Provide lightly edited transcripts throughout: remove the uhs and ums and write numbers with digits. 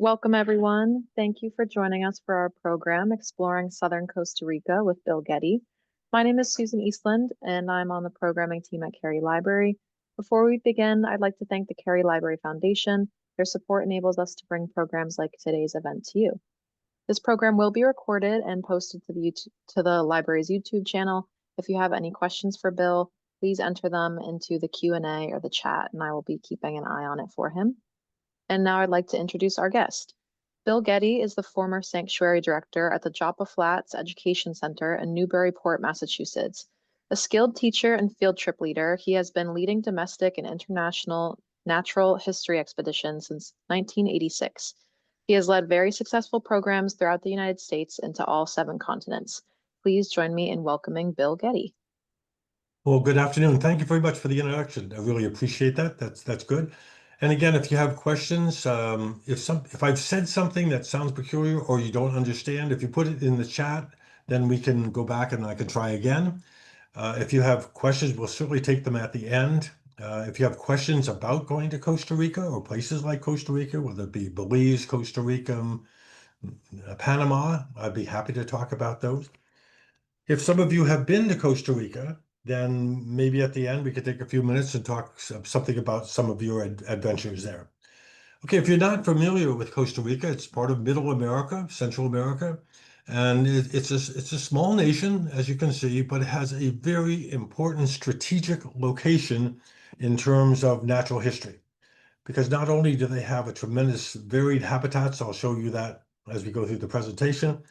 Welcome, everyone. Thank you for joining us for our program, Exploring Southern Costa Rica with Bill Gette. My name is Susan Eastland, and I'm on the programming team at Cary Library. Before we begin, I'd like to thank the Cary Library Foundation. Their support enables us to bring programs like today's event to you. This program will be recorded and posted to the library's YouTube channel. If you have any questions for Bill, please enter them into the Q&A or the chat, and I will be keeping an eye on it for him. And now I'd like to introduce our guest. Bill Gette is the former sanctuary director at the Joppa Flats Education Center in Newburyport, Massachusetts. A skilled teacher and field trip leader, he has been leading domestic and international natural history expeditions since 1986. He has led very successful programs throughout the United States and to all 7 continents. Please join me in welcoming Bill Gette. Well, good afternoon. Thank you very much for the introduction. I really appreciate that. That's good. And again, if you have questions, if I've said something that sounds peculiar or you don't understand, if you put it in the chat, then we can go back and I can try again. If you have questions, we'll certainly take them at the end. If you have questions about going to Costa Rica or places like Costa Rica, whether it be Belize, Costa Rica, Panama, I'd be happy to talk about those. If some of you have been to Costa Rica, then maybe at the end we could take a few minutes and talk something about some of your adventures there. Okay, if you're not familiar with Costa Rica, it's part of Middle America, Central America, and it's a small nation, as you can see, but it has a very important strategic location in terms of natural history. Because not only do they have a tremendous varied habitats, I'll show you that as we go through the presentation,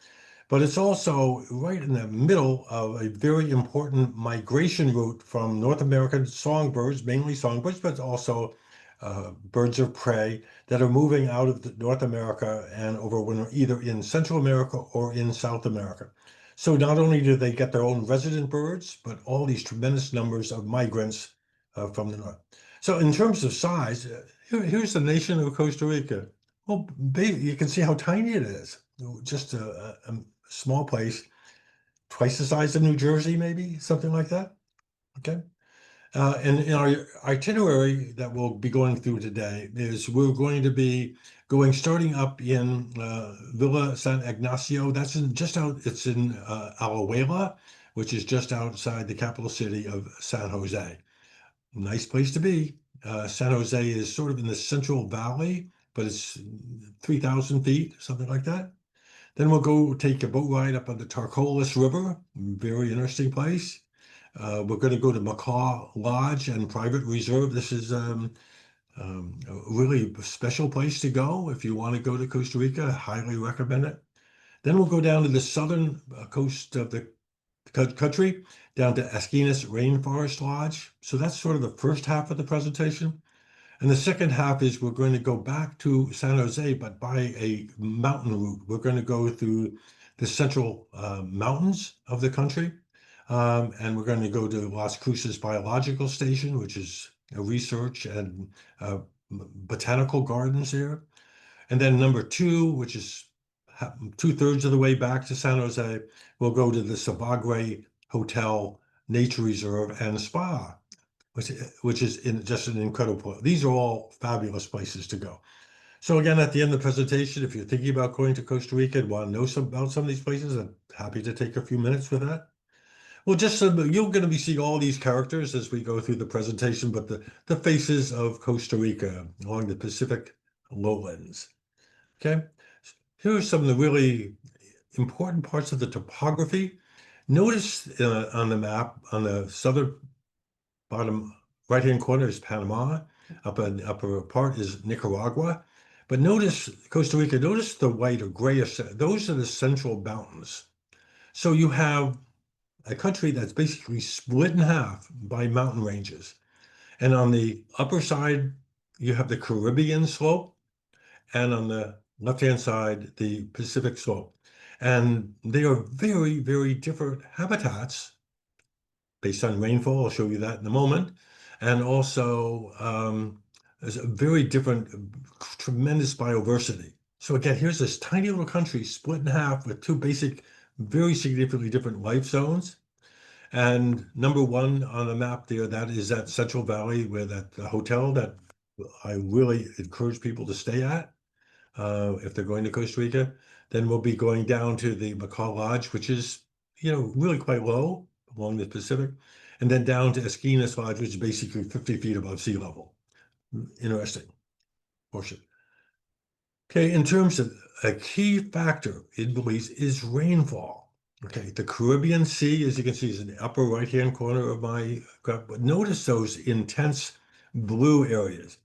but it's also right in the middle of a very important migration route from North American songbirds, mainly songbirds, but also birds of prey that are moving out of North America and over winter, either in Central America or in South America. So not only do they get their own resident birds, but all these tremendous numbers of migrants from the north. So in terms of size, here's the nation of Costa Rica. Well, you can see how tiny it is. Just a small place, twice the size of New Jersey, maybe, something like that. Okay. And in our itinerary that we'll be going through today is we're going to be starting up in Villa San Ignacio. That's it's in Alajuela, which is just outside the capital city of San Jose. Nice place to be. San Jose is sort of in the Central Valley, but it's 3,000 feet, something like that. Then we'll go take a boat ride up on the Tárcoles River, very interesting place. We're going to go to Macaw Lodge and Private Reserve. This is a really special place to go if you want to go to Costa Rica. I highly recommend it. Then we'll go down to the southern coast of the country, down to Esquinas Rainforest Lodge. So that's sort of the first half of the presentation. And the second half is we're going to go back to San Jose, but by a mountain route. We're going to go through the central mountains of the country. And we're going to go to Las Cruces Biological Station, which is a research and botanical gardens there. And then number 2, which is 2/3 of the way back to San Jose, we'll go to the Sabagre Hotel Nature Reserve and Spa, which is just an incredible. These are all fabulous places to go. So again, at the end of the presentation, if you're thinking about going to Costa Rica and want to know about some of these places, I'm happy to take a few minutes with that. Well, just so you're going to be seeing all these characters as we go through the presentation, but the faces of Costa Rica along the Pacific lowlands. Okay, here are some of the really important parts of the topography. Notice on the map on the southern bottom right-hand corner is Panama. Upper part is Nicaragua. But notice Costa Rica, notice the white or grayish, those are the central mountains. So you have a country that's basically split in half by mountain ranges. And on the upper side, you have the Caribbean slope, and on the left-hand side, the Pacific slope. And they are very, very different habitats based on rainfall. I'll show you that in a moment. And also, there's a very different, tremendous biodiversity. So again, here's this tiny little country split in half with 2 basic, very significantly different life zones. And number 1 on the map there, that is that Central Valley where that hotel that I really encourage people to stay at. if they're going to Costa Rica. Then we'll be going down to the Macaw Lodge, which is, really quite low along the Pacific, and then down to Esquinas Lodge, which is basically 50 feet above sea level. Interesting portion. Okay, in terms of a key factor in Belize is rainfall. Okay, the Caribbean Sea, as you can see, is in the upper right-hand corner of my graph. But notice those intense blue areas.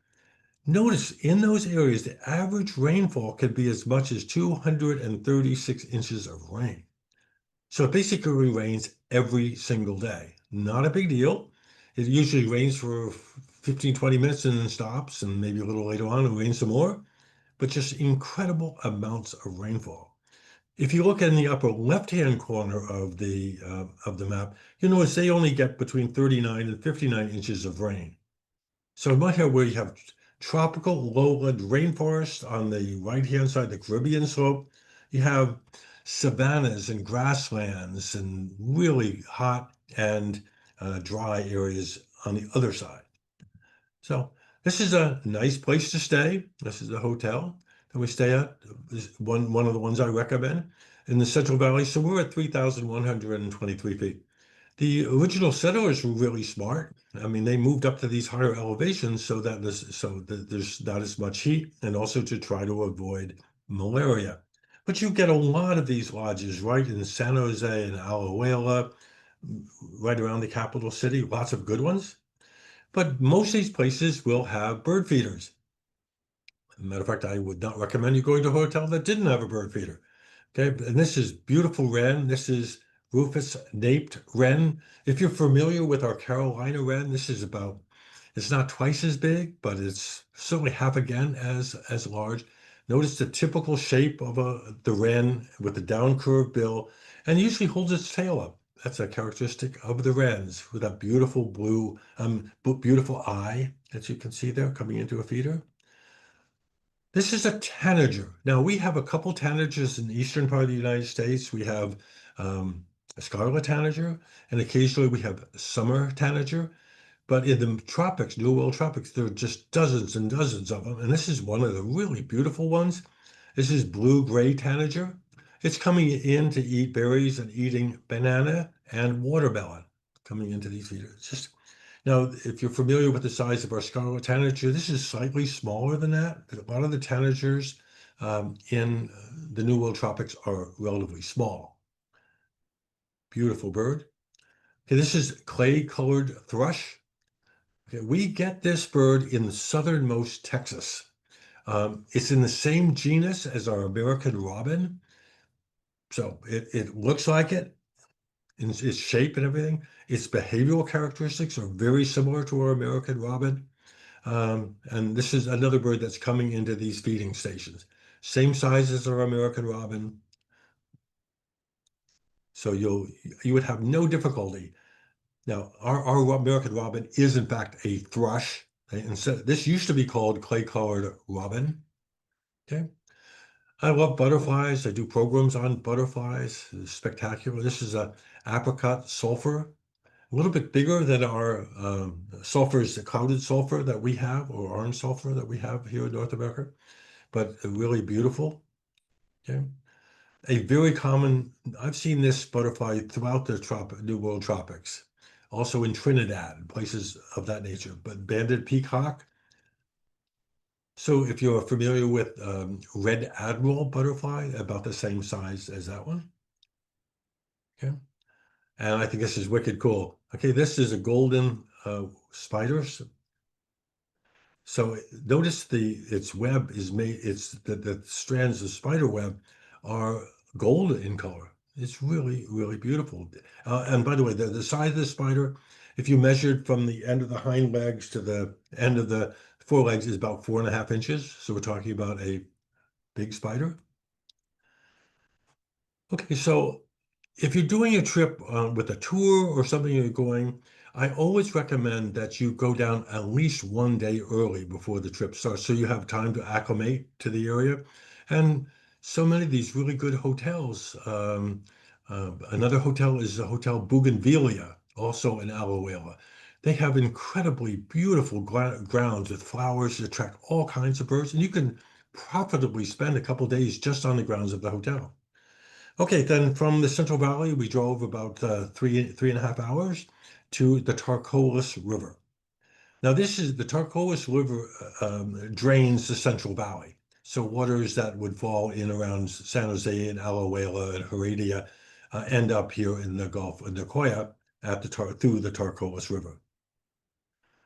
Notice in those areas, the average rainfall can be as much as 236 inches of rain. So it basically rains every single day. Not a big deal. It usually rains for 15, 20 minutes and then stops, and maybe a little later on it rains some more, but just incredible amounts of rainfall. If you look in the upper left-hand corner of the map, you notice they only get between 39 and 59 inches of rain. So right here where you have tropical lowland rainforest on the right-hand side, the Caribbean slope, you have savannas and grasslands and really hot and dry areas on the other side. So this is a nice place to stay. This is a hotel that we stay at. This is one of the ones I recommend in the Central Valley. So we're at 3,123 feet. The original settlers were really smart. I mean, they moved up to these higher elevations so that there's not as much heat, and also to try to avoid malaria. But you get a lot of these lodges right in San Jose and Alajuela, right around the capital city, lots of good ones. But most of these places will have bird feeders. As a matter of fact, I would not recommend you going to a hotel that didn't have a bird feeder. Okay, and this is beautiful wren. This is Rufous naped wren. If you're familiar with our Carolina wren, it's not twice as big, but it's certainly half again as large. Notice the typical shape of the wren with the down curved bill, and usually holds its tail up. That's a characteristic of the wrens with that beautiful blue, beautiful eye that you can see there coming into a feeder. This is a tanager. Now, we have a couple tanagers in the eastern part of the United States. We have a scarlet tanager, and occasionally we have summer tanager. But in the tropics, New World tropics, there are just dozens and dozens of them. And this is one of the really beautiful ones. This is blue-gray tanager. It's coming in to eat berries and eating banana and watermelon coming into these feeders. Now, if you're familiar with the size of our scarlet tanager, this is slightly smaller than that. A lot of the tanagers in the New World tropics are relatively small. Beautiful bird. Okay, this is clay-colored thrush. Okay, we get this bird in southernmost Texas. It's in the same genus as our American robin. So it looks like it in its shape and everything. Its behavioral characteristics are very similar to our American robin. And this is another bird that's coming into these feeding stations. Same size as our American robin. So you would have no difficulty. Now, our American robin is in fact a thrush. And so this used to be called clay-colored robin. Okay. I love butterflies. I do programs on butterflies. It's spectacular. This is a apricot sulfur, a little bit bigger than our sulfurs, the clouded sulfur that we have, or orange sulfur that we have here in North America, but really beautiful. Okay. A very common, I've seen this butterfly throughout the New World tropics, also in Trinidad, places of that nature, but banded peacock. So if you're familiar with red admiral butterfly, about the same size as that one. Okay. And I think this is wicked cool. Okay, this is a golden spider. So notice its web is made, the strands of spider web are gold in color. It's really, really beautiful. And by the way, the size of the spider, if you measured from the end of the hind legs to the end of the forelegs, is about 4.5 inches. So we're talking about a big spider. Okay, so if you're doing a trip with a tour or something you're going, I always recommend that you go down at least one day early before the trip starts so you have time to acclimate to the area. And so many of these really good hotels. Another hotel is the Hotel Bougainvillea, also in Alajuela. They have incredibly beautiful grounds with flowers that attract all kinds of birds, and you can profitably spend a couple days just on the grounds of the hotel. Okay, then from the Central Valley, we drove about 3.5 hours to the Tárcoles River. Now, this is the Tárcoles River drains the Central Valley. So waters that would fall in around San Jose and Alajuela and Heredia end up here in the Gulf of Nicoya through the Tárcoles River.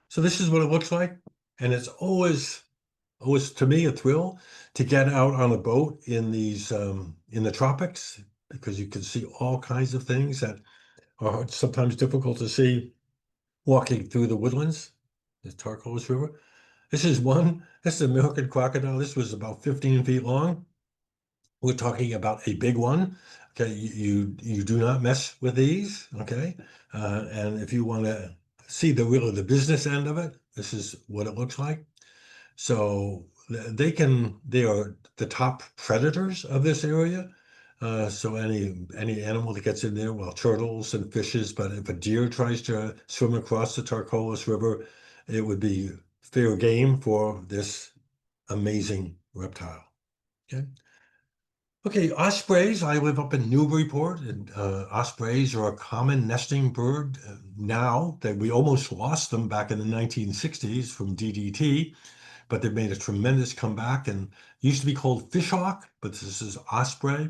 So this is what it looks like, and it's always to me a thrill to get out on a boat in these in the tropics, because you can see all kinds of things that are sometimes difficult to see walking through the woodlands, the Tárcoles River. This is American crocodile. This was about 15 feet long. We're talking about a big one. Okay, you do not mess with these. Okay, and if you want to see the business end of it, this is what it looks like. So they are the top predators of this area. So any animal that gets in there, well, turtles and fishes, but if a deer tries to swim across the Tárcoles River, it would be fair game for this amazing reptile. Okay. Okay, ospreys. I live up in Newburyport, and ospreys are a common nesting bird now. That we almost lost them back in the 1960s from DDT, but they've made a tremendous comeback and used to be called fishhawk, but this is osprey.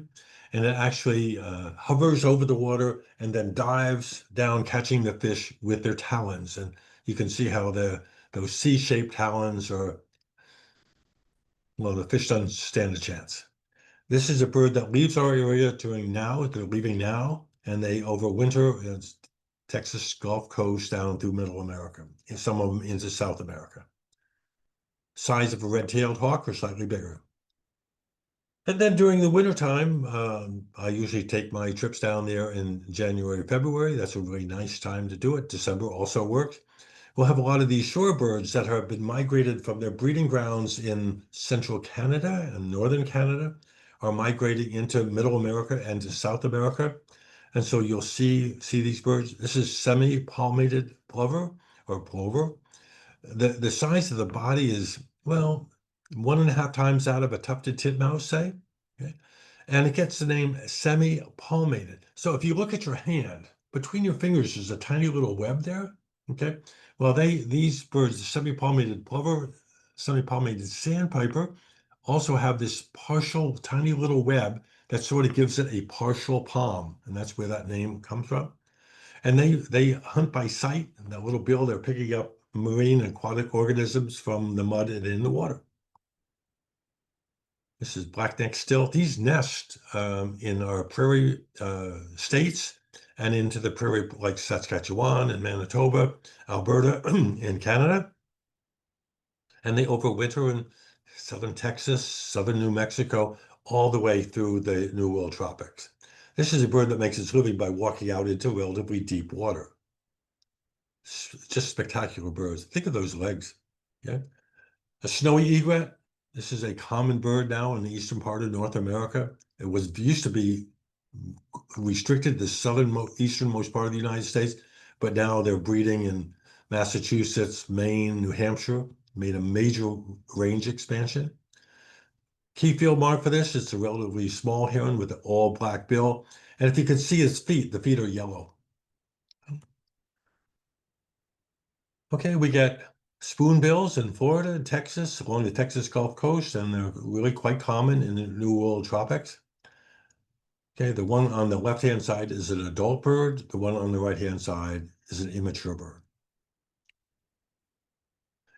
And it actually hovers over the water and then dives down, catching the fish with their talons. And you can see how those C-shaped talons are, well, the fish doesn't stand a chance. This is a bird that leaves our area they're leaving now, and they overwinter in Texas Gulf Coast down through Middle America, and some of them into South America. Size of a red-tailed hawk or slightly bigger. And then during the wintertime, I usually take my trips down there in January, February. That's a really nice time to do it. December also works. We'll have a lot of these shorebirds that have been migrated from their breeding grounds in central Canada and northern Canada, are migrating into Middle America and to South America. And so you'll see these birds. This is semi-palmated plover or plover. The size of the body is, well, 1.5 times that of a tufted titmouse, say. Okay? And it gets the name semi-palmated. So if you look at your hand, between your fingers, there's a tiny little web there. Okay. Well, these birds, the semi-palmated plover, semi-palmated sandpiper, also have this partial tiny little web that sort of gives it a partial palm, and that's where that name comes from. And they hunt by sight. And that little bill, they're picking up marine and aquatic organisms from the mud and in the water. This is black-necked stilt. These nest in our prairie states and into the prairie like Saskatchewan and Manitoba, Alberta, in Canada. And they overwinter in southern Texas, southern New Mexico, all the way through the New World tropics. This is a bird that makes its living by walking out into relatively deep water. Just spectacular birds. Think of those legs. Yeah. A snowy egret. This is a common bird now in the eastern part of North America. It used to be restricted to the easternmost part of the United States, but now they're breeding in Massachusetts, Maine, New Hampshire. Made a major range expansion. Key field mark for this, it's a relatively small heron with an all black bill. And if you can see his feet, the feet are yellow. Okay, we get spoonbills in Florida and Texas, along the Texas Gulf Coast, and they're really quite common in the New World tropics. Okay, the one on the left-hand side is an adult bird. The one on the right-hand side is an immature bird.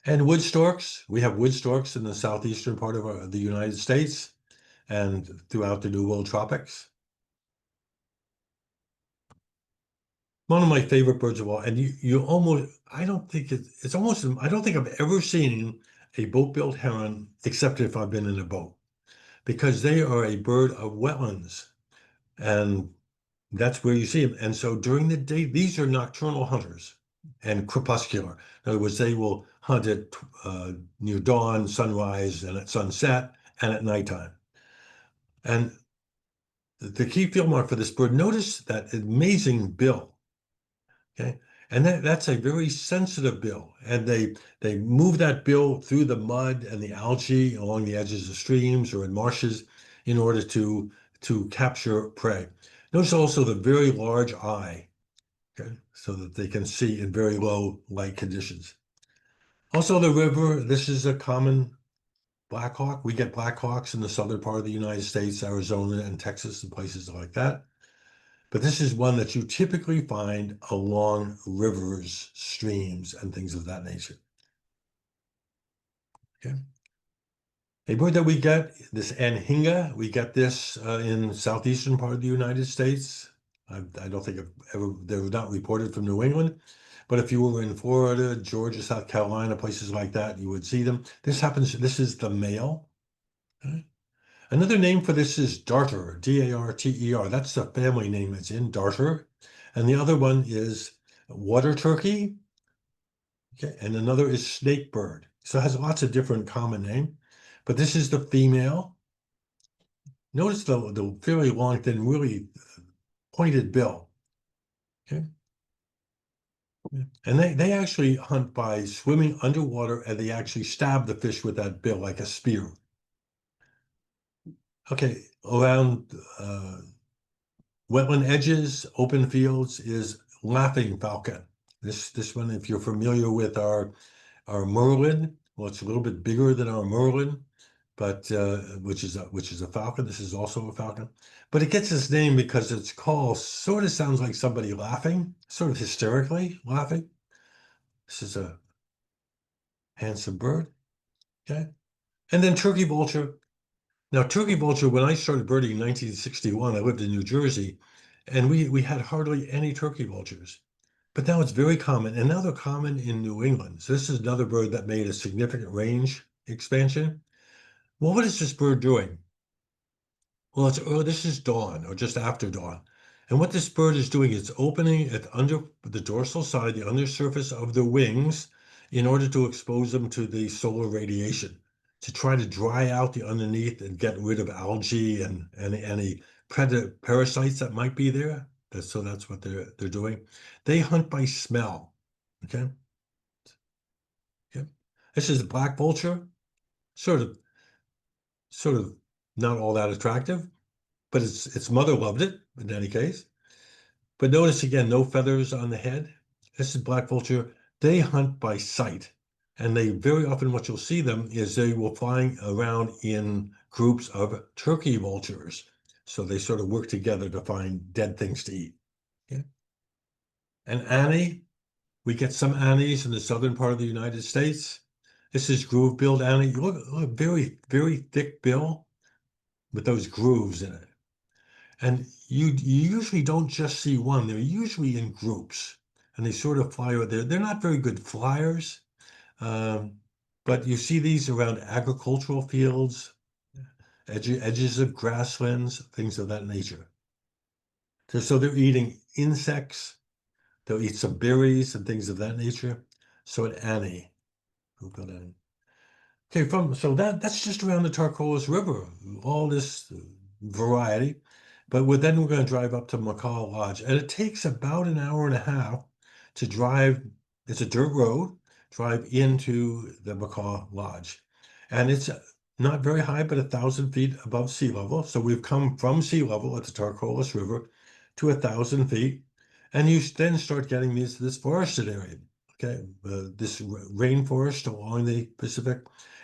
And wood storks, we have wood storks in the southeastern part of the United States and throughout the New World tropics. One of my favorite birds of all, and you almost, I don't think I don't think I've ever seen a boat-billed heron except if I've been in a boat, because they are a bird of wetlands, and that's where you see them. And so during the day, these are nocturnal hunters and crepuscular. In other words, they will hunt at near dawn, sunrise, and at sunset, and at nighttime. And the key field mark for this bird, notice that amazing bill. Okay. And that's a very sensitive bill. And they move that bill through the mud and the algae along the edges of streams or in marshes in order to capture prey. Notice also the very large eye, okay, so that they can see in very low light conditions. Also the river, this is a common Black hawk. We get Black hawks in the southern part of the United States, Arizona and Texas and places like that. But this is one that you typically find along rivers, streams, and things of that nature. Okay. A bird that we get, this anhinga, we get this in southeastern part of the United States. I don't think they're not reported from New England, but if you were in Florida, Georgia, South Carolina, places like that, you would see them. This is the male. Okay. Another name for this is darter, D-A-R-T-E-R. That's the family name it's in, darter. And the other one is water turkey. Okay, and another is snakebird. So it has lots of different common name, but this is the female. Notice the fairly long, thin, really pointed bill. Okay. And they actually hunt by swimming underwater, and they actually stab the fish with that bill like a spear. Okay, around wetland edges, open fields is laughing falcon. This one, if you're familiar with our merlin, well, it's a little bit bigger than our merlin, but which is a falcon. This is also a falcon, but it gets its name because its call sort of sounds like somebody laughing, sort of hysterically laughing. This is a handsome bird. Okay, and then turkey vulture. Now, turkey vulture, when I started birding in 1961, I lived in New Jersey, and we had hardly any turkey vultures. But now it's very common, and now they're common in New England. So this is another bird that made a significant range expansion. Well, what is this bird doing? Well, this is dawn or just after dawn. And what this bird is doing is opening it under the dorsal side, the undersurface of the wings, in order to expose them to the solar radiation, to try to dry out the underneath and get rid of algae and any parasites that might be there. So that's what they're doing. They hunt by smell. Okay. Okay. This is a black vulture, sort of not all that attractive, but its mother loved it in any case. But notice again, no feathers on the head. This is black vulture. They hunt by sight. And they very often, what you'll see them is they will flying around in groups of turkey vultures. So they sort of work together to find dead things to eat. Okay. And Annie, we get some Annies in the southern part of the United States. This is groove-billed Annie. Look, very, very thick bill with those grooves in it. And you usually don't just see one, they're usually in groups and they sort of fly over there. They're not very good flyers, but you see these around agricultural fields, edges of grasslands, things of that nature. So they're eating insects, they'll eat some berries and things of that nature. So an Annie, we'll go down. Okay, so that's just around the Tárcoles River, all this variety. But then we're going to drive up to Macaw Lodge, and it takes about an hour and a half to drive. It's a dirt road, drive into the Macaw Lodge, and it's not very high, but 1,000 feet above sea level. So we've come from sea level at the Tárcoles River to 1,000 feet, and you then start getting this forested area. Okay, this rainforest along the Pacific.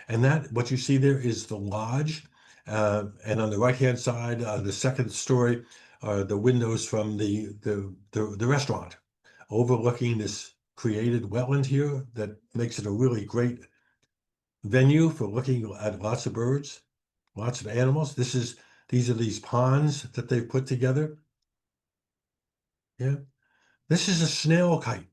And what you see there is the lodge. And on the right-hand side, the second story are the windows from the restaurant overlooking this created wetland here that makes it a really great venue for looking at lots of birds, lots of animals. These are these ponds that they've put together. Yeah. This is a snail kite.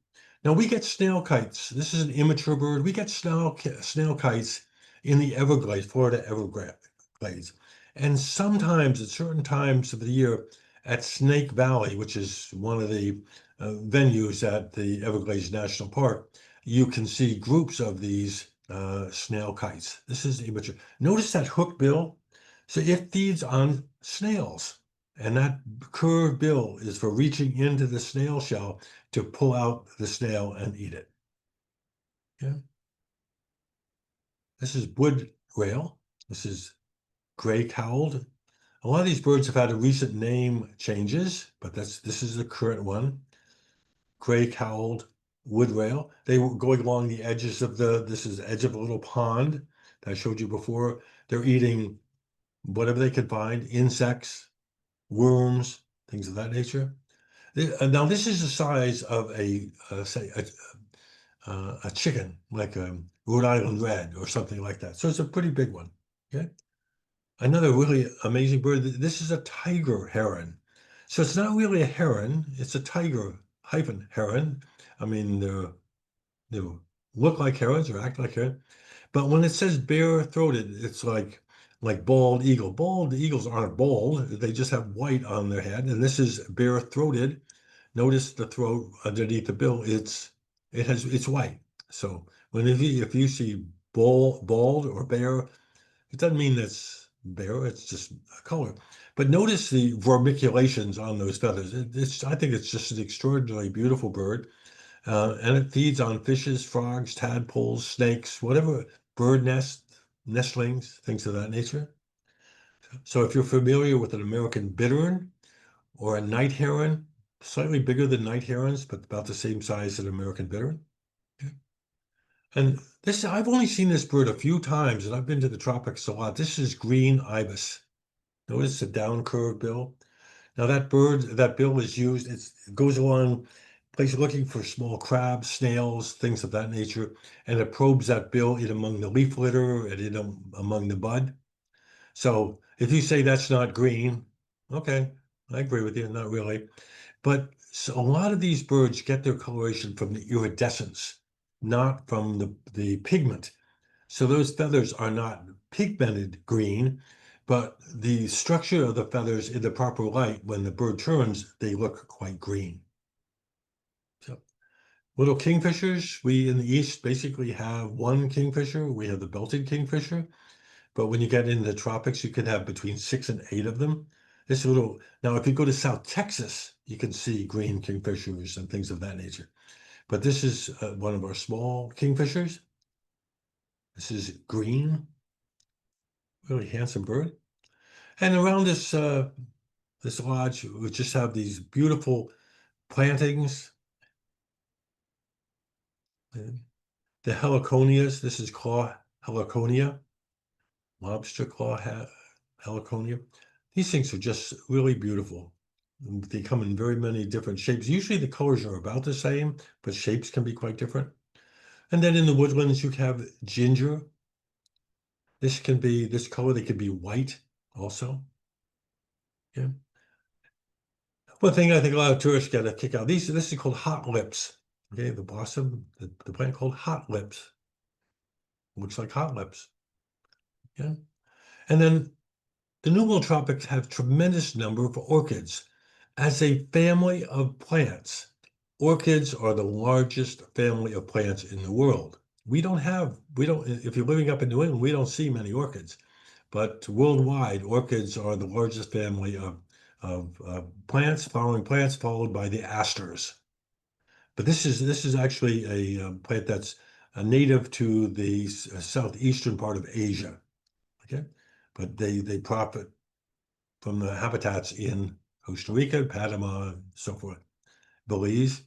Now we get snail kites. This is an immature bird. We get snail kites in the Everglades, Florida Everglades. And sometimes at certain times of the year at Snake Valley, which is one of the venues at the Everglades National Park, you can see groups of these snail kites. This is immature. Notice that hook bill. So it feeds on snails. And that curved bill is for reaching into the snail shell to pull out the snail and eat it. Yeah. This is wood rail. This is gray-cowled. A lot of these birds have had a recent name changes, but this is the current one. Gray-cowled wood rail. They were going along the edges of this is the edge of a little pond that I showed you before. They're eating whatever they could find, insects, worms, things of that nature. Now this is the size of say a chicken, like a Rhode Island Red or something like that. So it's a pretty big one. Okay. Another really amazing bird. This is a tiger-heron. So it's not really a heron. It's a tiger-heron. I mean, they look like herons or act like herons. But when it says bare-throated, it's like bald eagle. Bald eagles aren't bald. They just have white on their head. And this is bare-throated. Notice the throat underneath the bill. It's white. So if you see bald or bare, it doesn't mean that's bare. It's just a color. But notice the vermiculations on those feathers. I think it's just an extraordinarily beautiful bird. And it feeds on fishes, frogs, tadpoles, snakes, whatever bird nestlings, things of that nature. So if you're familiar with an American bittern or a night heron, slightly bigger than night herons, but about the same size as an American bittern. And I've only seen this bird a few times, and I've been to the tropics a lot. This is green ibis. Notice the down curved bill. Now that bill is used, it goes along place looking for small crabs, snails, things of that nature, and it probes that bill in among the leaf litter and among the bud. So if you say that's not green, okay, I agree with you, not really. But so a lot of these birds get their coloration from the iridescence, not from the pigment. So those feathers are not pigmented green, but the structure of the feathers in the proper light, when the bird turns, they look quite green. So little kingfishers, we in the East basically have one kingfisher. We have the belted kingfisher, but when you get into the tropics, you can have between 6 and 8 of them. Now if you go to South Texas, you can see green kingfishers and things of that nature. But this is one of our small kingfishers. This is green, really handsome bird. And around this lodge, we just have these beautiful plantings. The heliconias, this is claw heliconia, lobster claw heliconia. These things are just really beautiful. They come in very many different shapes. Usually the colors are about the same, but shapes can be quite different. And then in the woodlands, you have ginger. This color, they could be white also. Yeah. One thing I think a lot of tourists get a kick out. This is called hot lips. Okay, the blossom, the plant called hot lips. Looks like hot lips. Yeah. And then the New World tropics have tremendous number of orchids. As a family of plants, orchids are the largest family of plants in the world. If you're living up in New England, we don't see many orchids. But worldwide, orchids are the largest family of plants, flowering plants, followed by the asters. But this is actually a plant that's a native to the southeastern part of Asia. Okay, but they profit from the habitats in Costa Rica, Panama, and so forth. Belize.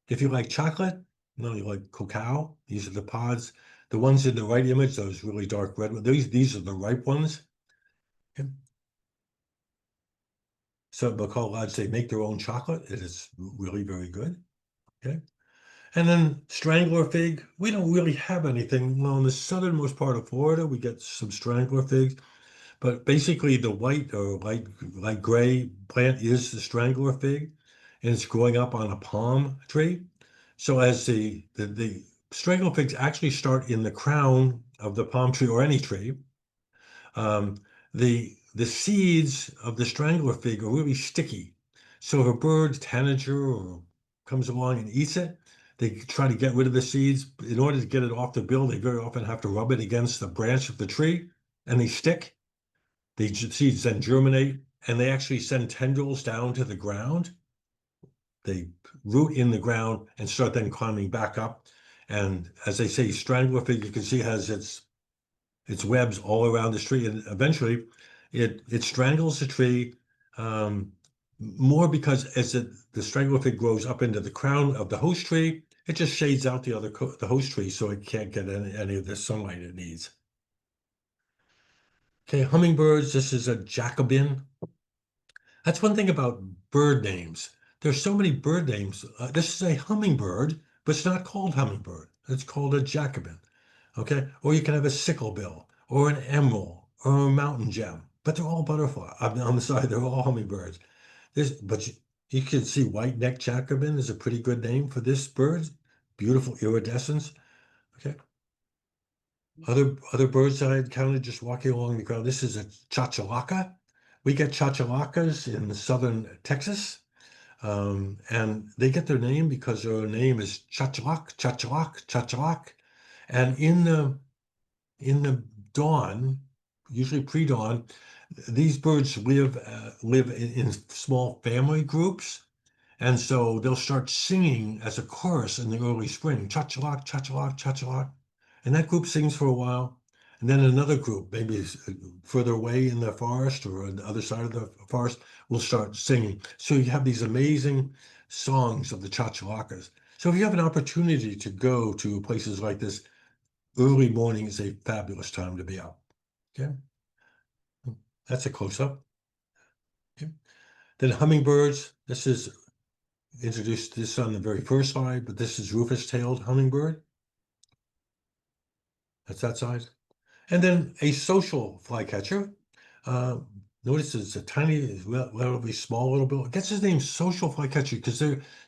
If you like chocolate, you like cacao. These are the pods. The ones in the right image, those really dark red ones. These are the ripe ones. Okay. So Macaw Lodge, they make their own chocolate. It is really very good. Okay. And then strangler fig, we don't really have anything. Well, in the southernmost part of Florida, we get some strangler figs, but basically the white or light gray plant is the strangler fig, and it's growing up on a palm tree. So as the strangler figs actually start in the crown of the palm tree or any tree, um, the seeds of the strangler fig are really sticky. So if a bird, tanager, or comes along and eats it, they try to get rid of the seeds. In order to get it off the bill, they very often have to rub it against the branch of the tree, and they stick. The seeds then germinate, and they actually send tendrils down to the ground. They root in the ground and start then climbing back up. And as they say, stranglerfig, you can see, has its webs all around the tree, and eventually it strangles the tree, more because as the stranglerfig grows up into the crown of the host tree, it just shades out the host tree so it can't get any of the sunlight it needs. Okay, hummingbirds, this is a Jacobin. That's one thing about bird names. There's so many bird names. This is a hummingbird, but it's not called hummingbird. It's called a Jacobin. Okay, or you can have a sicklebill, or an emerald, or a mountain gem, but they're all butterfly. On the side, they're all hummingbirds. But you can see white-necked Jacobin is a pretty good name for this bird. Beautiful iridescence. Okay. Other birds I encountered just walking along the ground. This is a chachalaca. We get chachalacas in southern Texas, and they get their name because their name is chachalac, chachalac, chachalac. And in the dawn, usually pre-dawn, these birds live in small family groups, and so they'll start singing as a chorus in the early spring, chachalac, chachalac, chachalac, and that group sings for a while, and then another group, maybe further away in the forest or on the other side of the forest, will start singing. So you have these amazing songs of the chachalacas. So if you have an opportunity to go to places like this, early morning is a fabulous time to be out. Okay, that's a close-up. Okay. Then hummingbirds. This is introduced this on the very first slide, but this is rufous-tailed hummingbird. That's that size. And then a social flycatcher. Notice it's a tiny, relatively small little bill. It gets its name social flycatcher because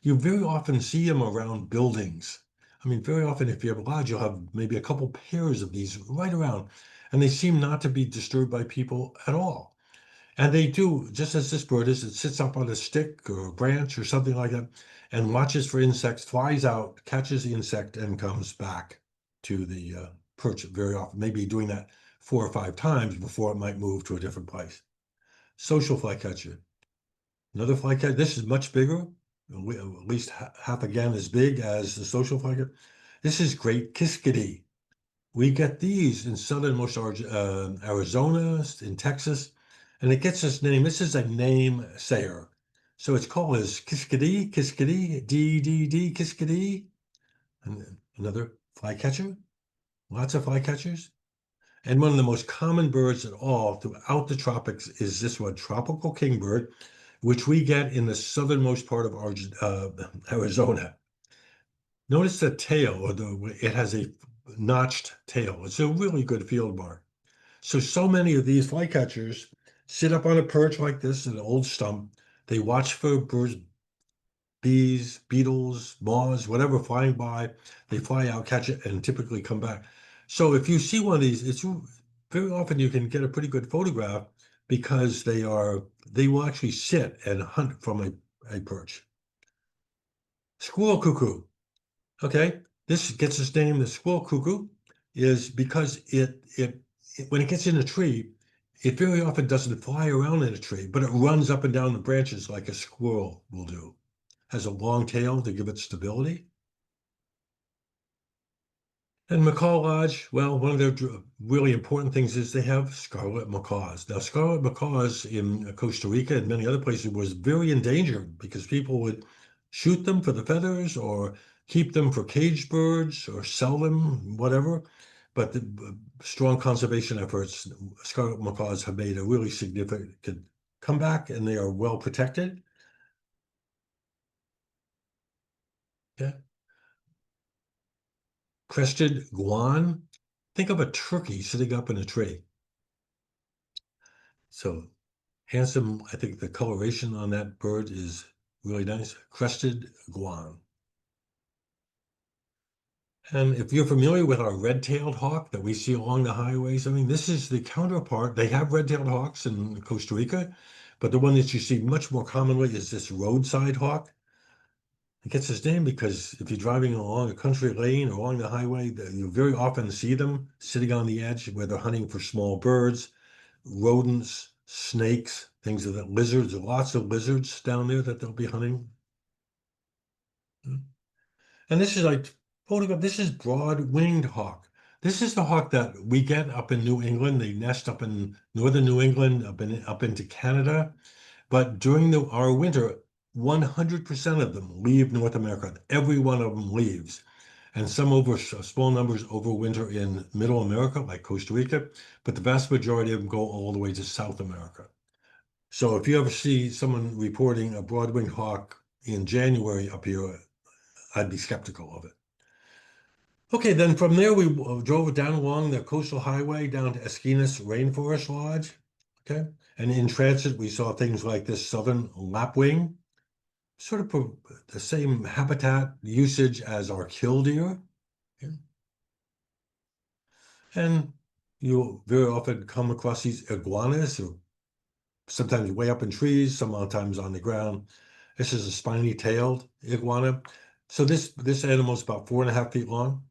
you very often see them around buildings. I mean, very often if you have a lodge, you'll have maybe a couple pairs of these right around, and they seem not to be disturbed by people at all. And they do, just as this bird is, it sits up on a stick or a branch or something like that and watches for insects, flies out, catches the insect, and comes back to the perch very often, maybe doing that 4 or 5 times before it might move to a different place. Social flycatcher. Another flycatcher, this is much bigger, at least half again as big as the social flycatcher. This is Great Kiskadee. We get these in southernmost Arizona, in Texas, and it gets its name. This is a name sayer. So it's called as Kiskadee, Kiskadee, D, Kiskadee. And another flycatcher, lots of flycatchers. And one of the most common birds at all throughout the tropics is this one, tropical kingbird, which we get in the southernmost part of Arizona. Notice the tail, or it has a notched tail. It's a really good field mark. So many of these flycatchers sit up on a perch like this, an old stump. They watch for birds, bees, beetles, moths, whatever flying by. They fly out, catch it, and typically come back. So if you see one of these, it's very often you can get a pretty good photograph because they will actually sit and hunt from a perch. Squirrel cuckoo. Okay, this gets its name. The squirrel cuckoo is because when it gets in a tree, it very often doesn't fly around in a tree, but it runs up and down the branches like a squirrel will do. Has a long tail to give it stability. And Macaw Lodge, well, one of their really important things is they have scarlet macaws. Now, scarlet macaws in Costa Rica and many other places was very endangered because people would shoot them for the feathers or keep them for caged birds or sell them, whatever. But the strong conservation efforts, scarlet macaws have made a really significant comeback, and they are well protected. Yeah. Crested guan. Think of a turkey sitting up in a tree. So handsome. I think the coloration on that bird is really nice. Crested guan. And if you're familiar with our red-tailed hawk that we see along the highways, I mean, this is the counterpart. They have red-tailed hawks in Costa Rica, but the one that you see much more commonly is this roadside hawk. It gets its name because if you're driving along a country lane or along the highway, you very often see them sitting on the edge where they're hunting for small birds, rodents, snakes, things of that. Lizards, lots of lizards down there that they'll be hunting. And this is like photograph. This is broad-winged hawk. This is the hawk that we get up in New England. They nest up in northern New England, up into Canada. But during our winter, 100% of them leave North America. Every one of them leaves. And some small numbers overwinter in Middle America, like Costa Rica, but the vast majority of them go all the way to South America. So if you ever see someone reporting a broad-winged hawk in January up here, I'd be skeptical of it. Okay, then from there we drove down along the coastal highway down to Esquinas Rainforest Lodge. Okay, and in transit we saw things like this southern lapwing, sort of the same habitat usage as our killdeer. Okay. And you'll very often come across these iguanas, who sometimes way up in trees, sometimes on the ground. This is a spiny-tailed iguana. So this animal is about 4.5 feet long.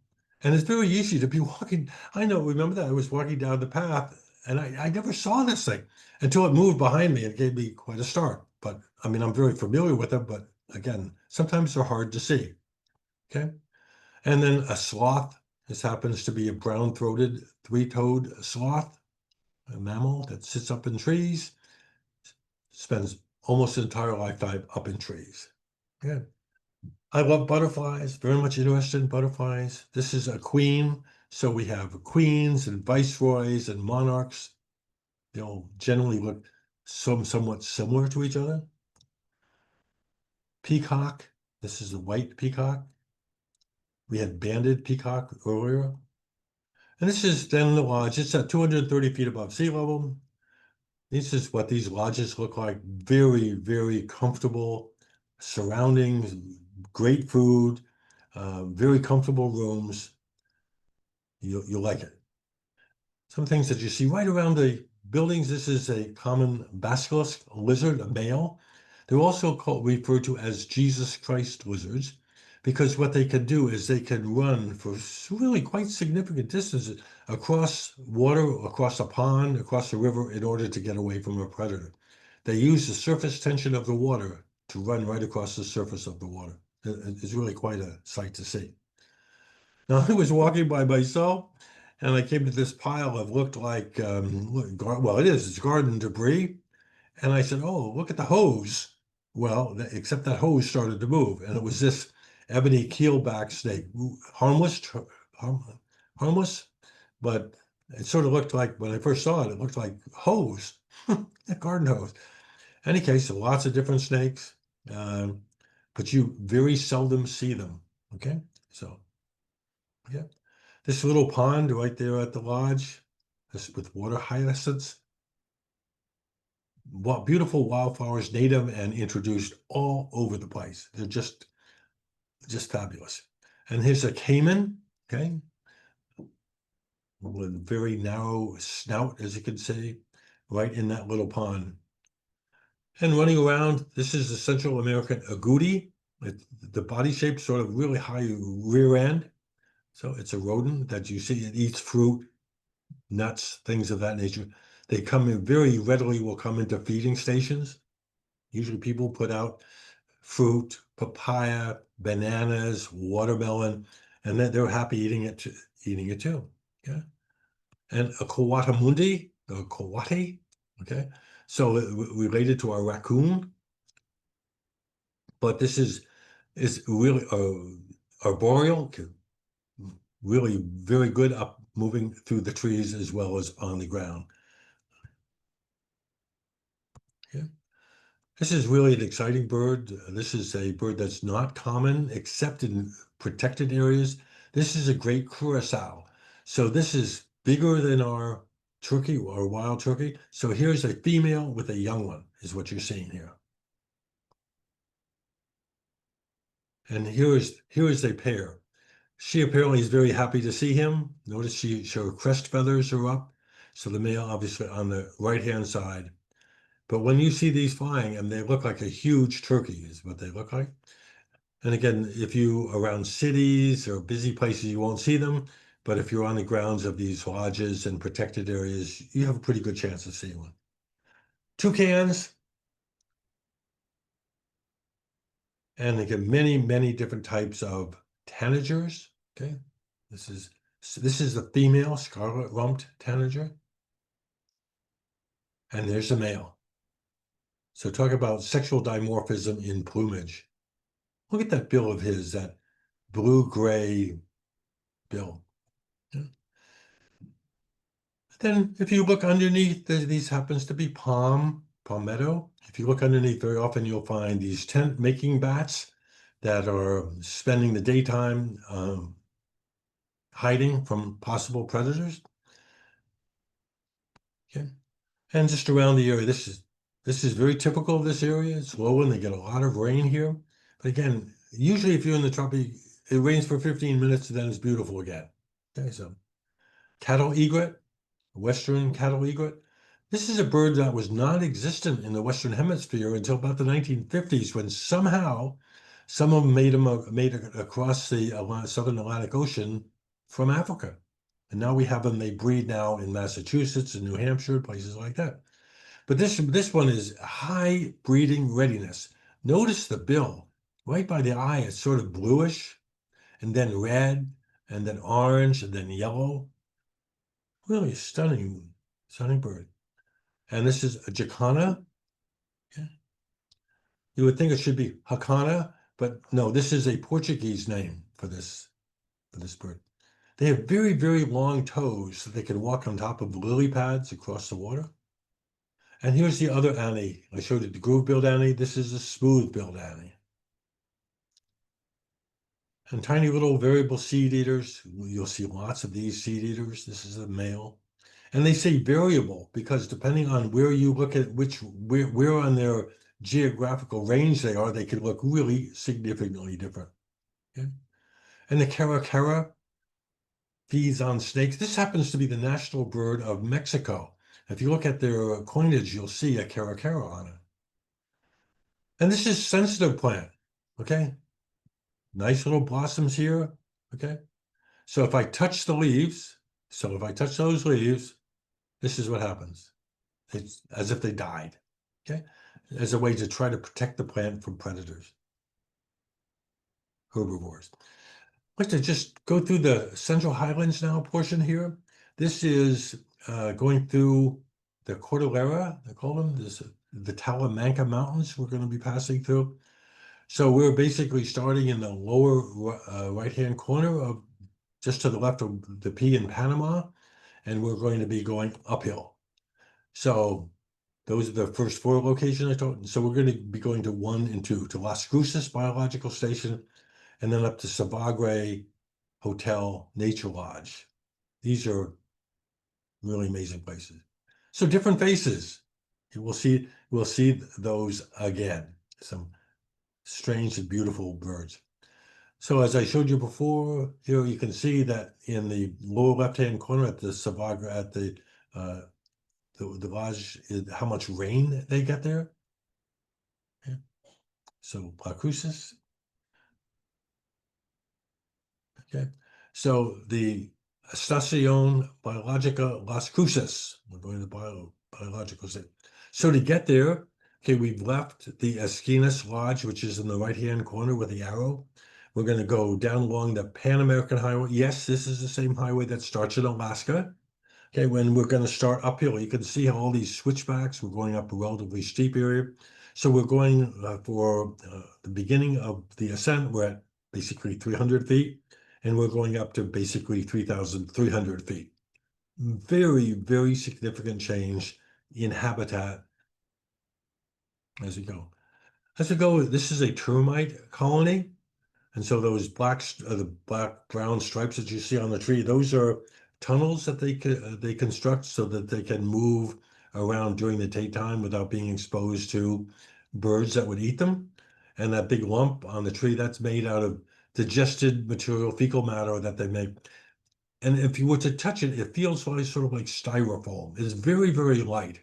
And it's very easy to be walking. I know, remember that I was walking down the path and I never saw this thing until it moved behind me. It gave me quite a start. But I mean, I'm very familiar with them, but again, sometimes they're hard to see. Okay. And then a sloth. This happens to be a brown-throated, three-toed sloth, a mammal that sits up in trees, spends almost his entire lifetime up in trees. Yeah. I love butterflies, very much interested in butterflies. This is a queen. So we have queens and viceroys and monarchs. They'll generally look somewhat similar to each other. Peacock. This is a white peacock. We had banded peacock earlier. And this is then the lodge. It's at 230 feet above sea level. This is what these lodges look like. Very, very comfortable surroundings, great food, very comfortable rooms. You'll like it. Some things that you see right around the buildings. This is a common basilisk lizard, a male. They're also referred to as Jesus Christ lizards because what they can do is they can run for really quite significant distances across water, across a pond, across a river in order to get away from a predator. They use the surface tension of the water to run right across the surface of the water. It's really quite a sight to see. Now, I was walking by myself and I came to this pile of looked like, well, it's garden debris. And I said, oh, look at the hose. Well, except that hose started to move. And it was this ebony keelback snake, harmless, harmless, but it sort of looked like, when I first saw it, it looked like hose, a garden hose. Any case, lots of different snakes, but you very seldom see them. Okay, so yeah, this little pond right there at the lodge, this with water hyacinths, beautiful wildflowers, native and introduced all over the place. They're just fabulous. And here's a caiman, okay, with a very narrow snout, as you can see, right in that little pond. And running around, this is the Central American agouti. The body shape sort of really high rear end. So it's a rodent that you see. It eats fruit, nuts, things of that nature. They come in very readily, will come into feeding stations. Usually people put out fruit, papaya, bananas, watermelon, and then they're happy eating it too. Yeah. And a coatamundi, or coati, okay. So related to our raccoon, but this is really arboreal, really very good up moving through the trees as well as on the ground. Yeah. This is really an exciting bird. This is a bird that's not common except in protected areas. This is a Great Curassow. So this is bigger than our turkey or wild turkey. So here's a female with a young one is what you're seeing here. And here is a pair. She apparently is very happy to see him. Notice her crest feathers are up. So the male obviously on the right-hand side. But when you see these flying, and they look like a huge turkey is what they look like. And again, if you around cities or busy places, you won't see them. But if you're on the grounds of these lodges and protected areas, you have a pretty good chance of seeing one. toucans, and they get many, many different types of tanagers. Okay, this is the female scarlet-rumped tanager, and there's the male. So talk about sexual dimorphism in plumage. Look at that bill of his, that blue-gray bill. Yeah. Then if you look underneath, these happens to be palmetto. If you look underneath, very often you'll find these tent-making bats that are spending the daytime hiding from possible predators. Okay. And just around the area, this is very typical of this area. It's lowland, they get a lot of rain here. But again, usually if you're in the tropics, it rains for 15 minutes and then it's beautiful again. Okay, so cattle egret, western cattle egret. This is a bird that was non-existent in the Western Hemisphere until about the 1950s, when somehow some of them made it across the Southern Atlantic Ocean from Africa. And now we have them, they breed now in Massachusetts and New Hampshire, places like that. But this one is high breeding readiness. Notice the bill, right by the eye, it's sort of bluish, and then red, and then orange, and then yellow. Really stunning, stunning bird. And this is a jacana. Yeah. You would think it should be jacana, but no, this is a Portuguese name for this bird. They have very, very long toes so they can walk on top of lily pads across the water. And here's the other Annie. I showed you the groove-billed Annie. This is a smooth-billed Annie. And tiny little variable seed eaters. You'll see lots of these seed eaters. This is a male. And they say variable because depending on where you look at where on their geographical range they are, they could look really significantly different. Okay? And the caracara feeds on snakes. This happens to be the national bird of Mexico. If you look at their coinage, you'll see a caracara on it. And this is sensitive plant, okay? Nice little blossoms here, okay? So if I touch the leaves, if I touch those leaves, this is what happens. It's as if they died, okay? As a way to try to protect the plant from predators, herbivores. I'd like to just go through the Central Highlands now portion here. This is going through the Cordillera, they call them, the Talamanca Mountains we're going to be passing through. So we're basically starting in the lower right-hand corner of just to the left of the P in Panama, and we're going to be going uphill. So those are the first four locations I told. So we're going to be going to 1 and 2, to Las Cruces Biological Station, and then up to Savagre Hotel Nature Lodge. These are really amazing places. So different faces. We'll see those again. Some strange and beautiful birds. So as I showed you before, here you can see that in the lower left-hand corner at the Savagre, at the lodge, how much rain they get there. Yeah. So Las Cruces. Okay. So the Estación Biológica Las Cruces. We're going to the biological state. So to get there, okay, we've left the Esquinas Lodge, which is in the right-hand corner with the arrow. We're going to go down along the Pan American Highway. Yes, this is the same highway that starts in Alaska. Okay, when we're going to start uphill, you can see how all these switchbacks, we're going up a relatively steep area. So we're going for the beginning of the ascent, we're at basically 300 feet, and we're going up to basically 3,300 feet. Very, very significant change in habitat as we go. As we go, this is a termite colony. And so those the black-brown stripes that you see on the tree, those are tunnels that they construct so that they can move around during the daytime without being exposed to birds that would eat them. And that big lump on the tree, that's made out of digested material, fecal matter that they make. And if you were to touch it, it feels like sort of like styrofoam. It's very, very light.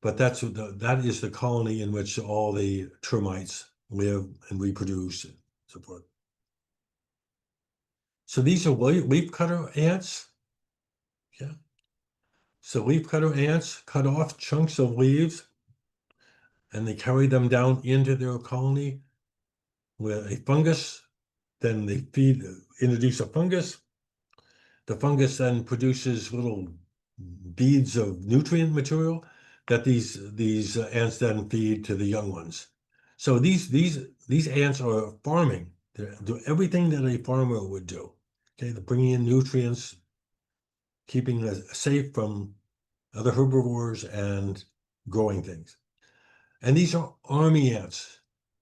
But that is the colony in which all the termites live and reproduce and so forth. So these are leafcutter ants. Yeah. So leafcutter ants cut off chunks of leaves and they carry them down into their colony with a fungus. Then they introduce a fungus. The fungus then produces little beads of nutrient material that these ants then feed to the young ones. So these ants are farming. They do everything that a farmer would do. Okay, they're bringing in nutrients, keeping us safe from other herbivores and growing things. And these are army ants.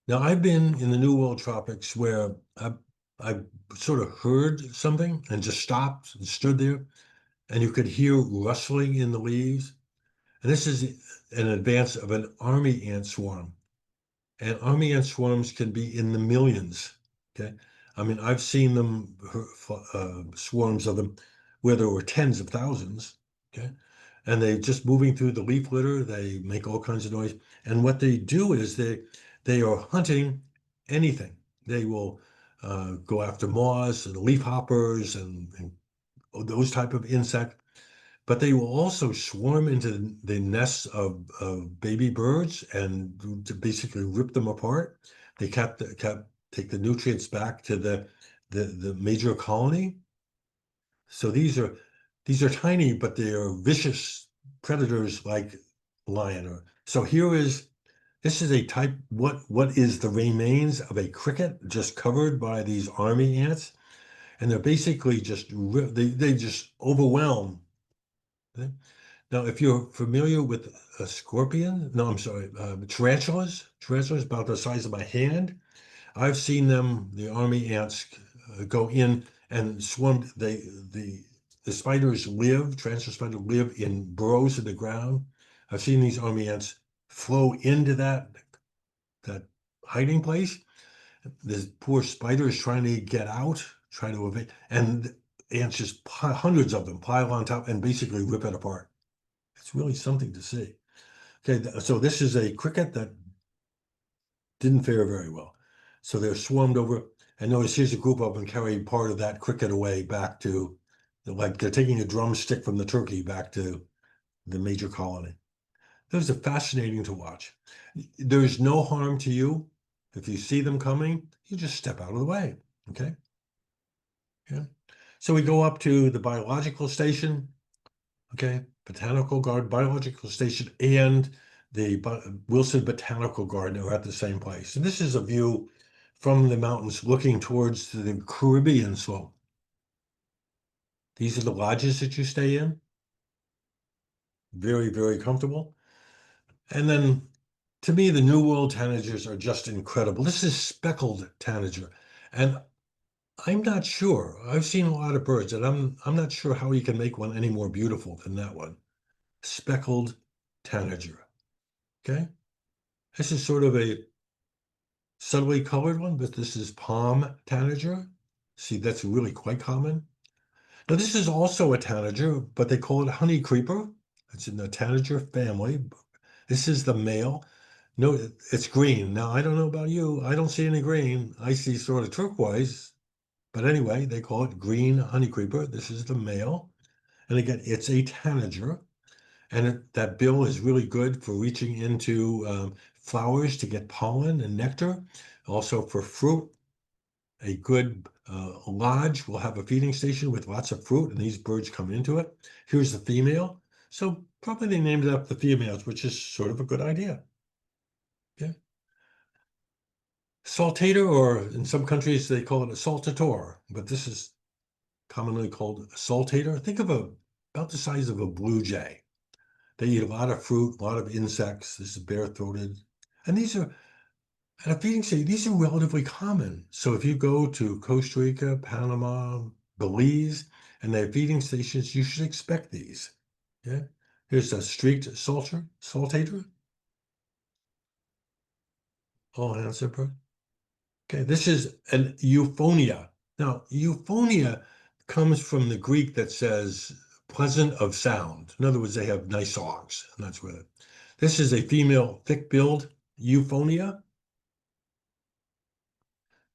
Now, I've been in the New World tropics where I've sort of heard something and just stopped and stood there, and you could hear rustling in the leaves. And this is an advance of an army ant swarm. And army ant swarms can be in the millions. Okay. I mean, I've seen them, swarms of them, where there were tens of thousands. Okay. And they just moving through the leaf litter, they make all kinds of noise. And what they do is they are hunting anything. They will go after moths and leaf hoppers and those type of insects. But they will also swarm into the nests of baby birds and to basically rip them apart. They take the nutrients back to the major colony. So these are tiny, but they are vicious predators like lion. So this is a type. What is the remains of a cricket just covered by these army ants, and they're basically they just overwhelm. Now, if you're familiar with a scorpion, no, I'm sorry, tarantulas about the size of my hand, I've seen them, the army ants, go in and swarm. The spiders tarantula spiders live in burrows in the ground. I've seen these army ants flow into that hiding place. This poor spider is trying to get out, trying to evade, and ants just hundreds of them pile on top and basically rip it apart. It's really something to see. Okay, so this is a cricket that didn't fare very well. So they're swarmed over, and notice here's a group of them carrying part of that cricket away back to, like they're taking a drumstick from the turkey back to the major colony. Those are fascinating to watch. There's no harm to you. If you see them coming, you just step out of the way, okay? Yeah. So we go up to the biological station. Okay, Botanical Garden, Biological Station, and the Wilson Botanical Garden are at the same place. And this is a view from the mountains looking towards the Caribbean slope. These are the lodges that you stay in. Very, very comfortable. And then, to me, the New World tanagers are just incredible. This is speckled tanager. And I'm not sure. I've seen a lot of birds, and I'm not sure how you can make one any more beautiful than that one. Speckled tanager. Okay, this is sort of a subtly colored one, but this is palm tanager. See, that's really quite common. Now, this is also a tanager, but they call it honey creeper. It's in the tanager family. This is the male. No, it's green. Now, I don't know about you. I don't see any green. I see sort of turquoise. But anyway, they call it green honey creeper. This is the male. And again, it's a tanager. And that bill is really good for reaching into flowers to get pollen and nectar. Also for fruit, a good lodge will have a feeding station with lots of fruit, and these birds come into it. Here's the female. So probably they named it up the females, which is sort of a good idea. Okay. Saltator, or in some countries they call it a saltator, but this is commonly called a saltator. Think of about the size of a blue jay. They eat a lot of fruit, a lot of insects. This is bare-throated. And these are, at a feeding station, these are relatively common. So if you go to Costa Rica, Panama, Belize, and they have feeding stations, you should expect these. Yeah. Here's a streaked saltator. All answer bird. Okay, this is an euphonia. Now, euphonia comes from the Greek that says pleasant of sound. In other words, they have nice songs, and that's where this is a female thick-billed euphonia.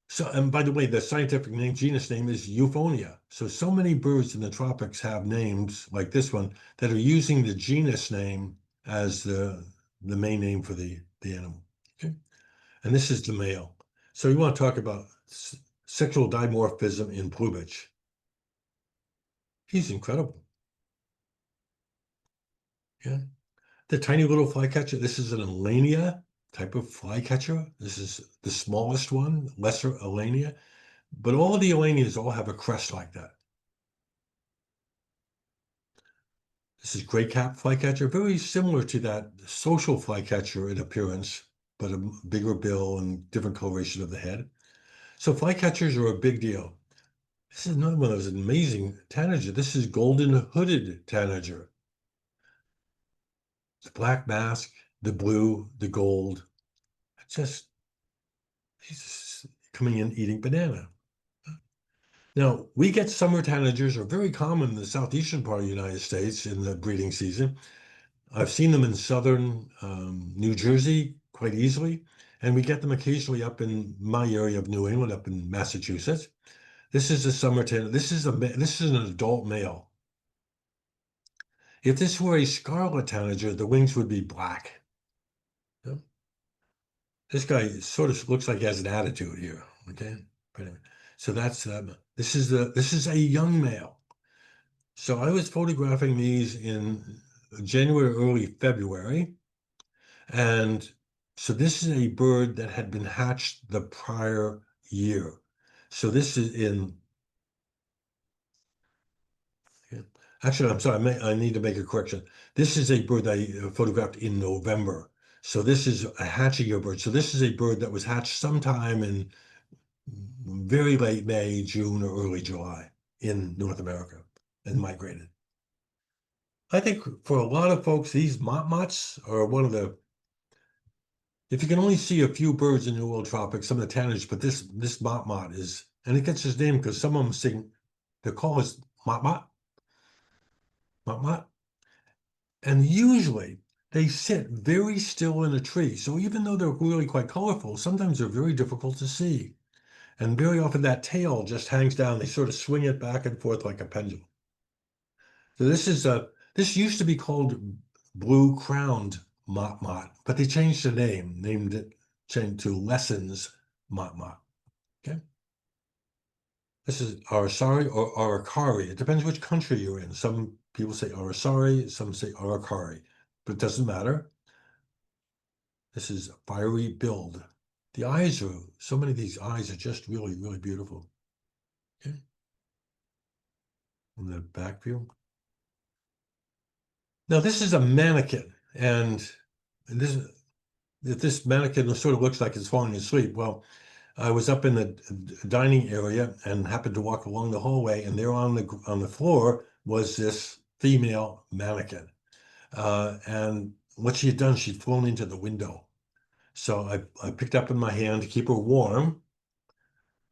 So, and by the way, the scientific name, genus name is euphonia. So many birds in the tropics have names like this one that are using the genus name as the main name for the the animal. Okay, and this is the male. So you want to talk about sexual dimorphism in plumage. He's incredible. Yeah, the tiny little flycatcher. This is an Alania type of flycatcher. This is the smallest one, lesser Alania. But all of the Alanias all have a crest like that. This is gray cap flycatcher, very similar to that social flycatcher in appearance, but a bigger bill and different coloration of the head. So flycatchers are a big deal. This is another one of those amazing tanager. This is golden hooded tanager. The black mask, the blue, the gold. It's just, he's just coming in eating banana. Now, we get summer tanagers are very common in the southeastern part of the United States in the breeding season. I've seen them in southern New Jersey quite easily, and we get them occasionally up in my area of New England, up in Massachusetts. This is a summer tanager. This is an adult male. If this were a scarlet tanager, the wings would be black. Yeah. This guy sort of looks like he has an attitude here. Okay, but anyway, so that's this is a young male. So I was photographing these in January, early February. And so this is a bird that had been hatched the prior year. So this is in, actually, I'm sorry, I need to make a correction. This is a bird I photographed in November. So this is a hatching year bird. So this is a bird that was hatched sometime in very late May, June, or early July in North America and migrated. I think for a lot of folks, these motmots are one of the, if you can only see a few birds in the New World tropics, some of the tanagers, but this motmot is, and it gets its name because some of them sing, they call it motmot, motmot, and usually they sit very still in a tree. So even though they're really quite colorful, sometimes they're very difficult to see. And very often that tail just hangs down. They sort of swing it back and forth like a pendulum. So this used to be called blue-crowned motmot, but they changed the name, changed to Lessons motmot. Okay. This is Aracari or Aracari. It depends which country you're in. Some people say Aracari, some say Aracari, but it doesn't matter. This is fiery build. The eyes are, so many of these eyes are just really, really beautiful. Okay. In the back view. Now this is a mannequin, and this mannequin sort of looks like it's falling asleep. Well, I was up in the dining area and happened to walk along the hallway, and there on the floor was this female mannequin. And what she had done, she'd flown into the window. So I picked up in my hand to keep her warm.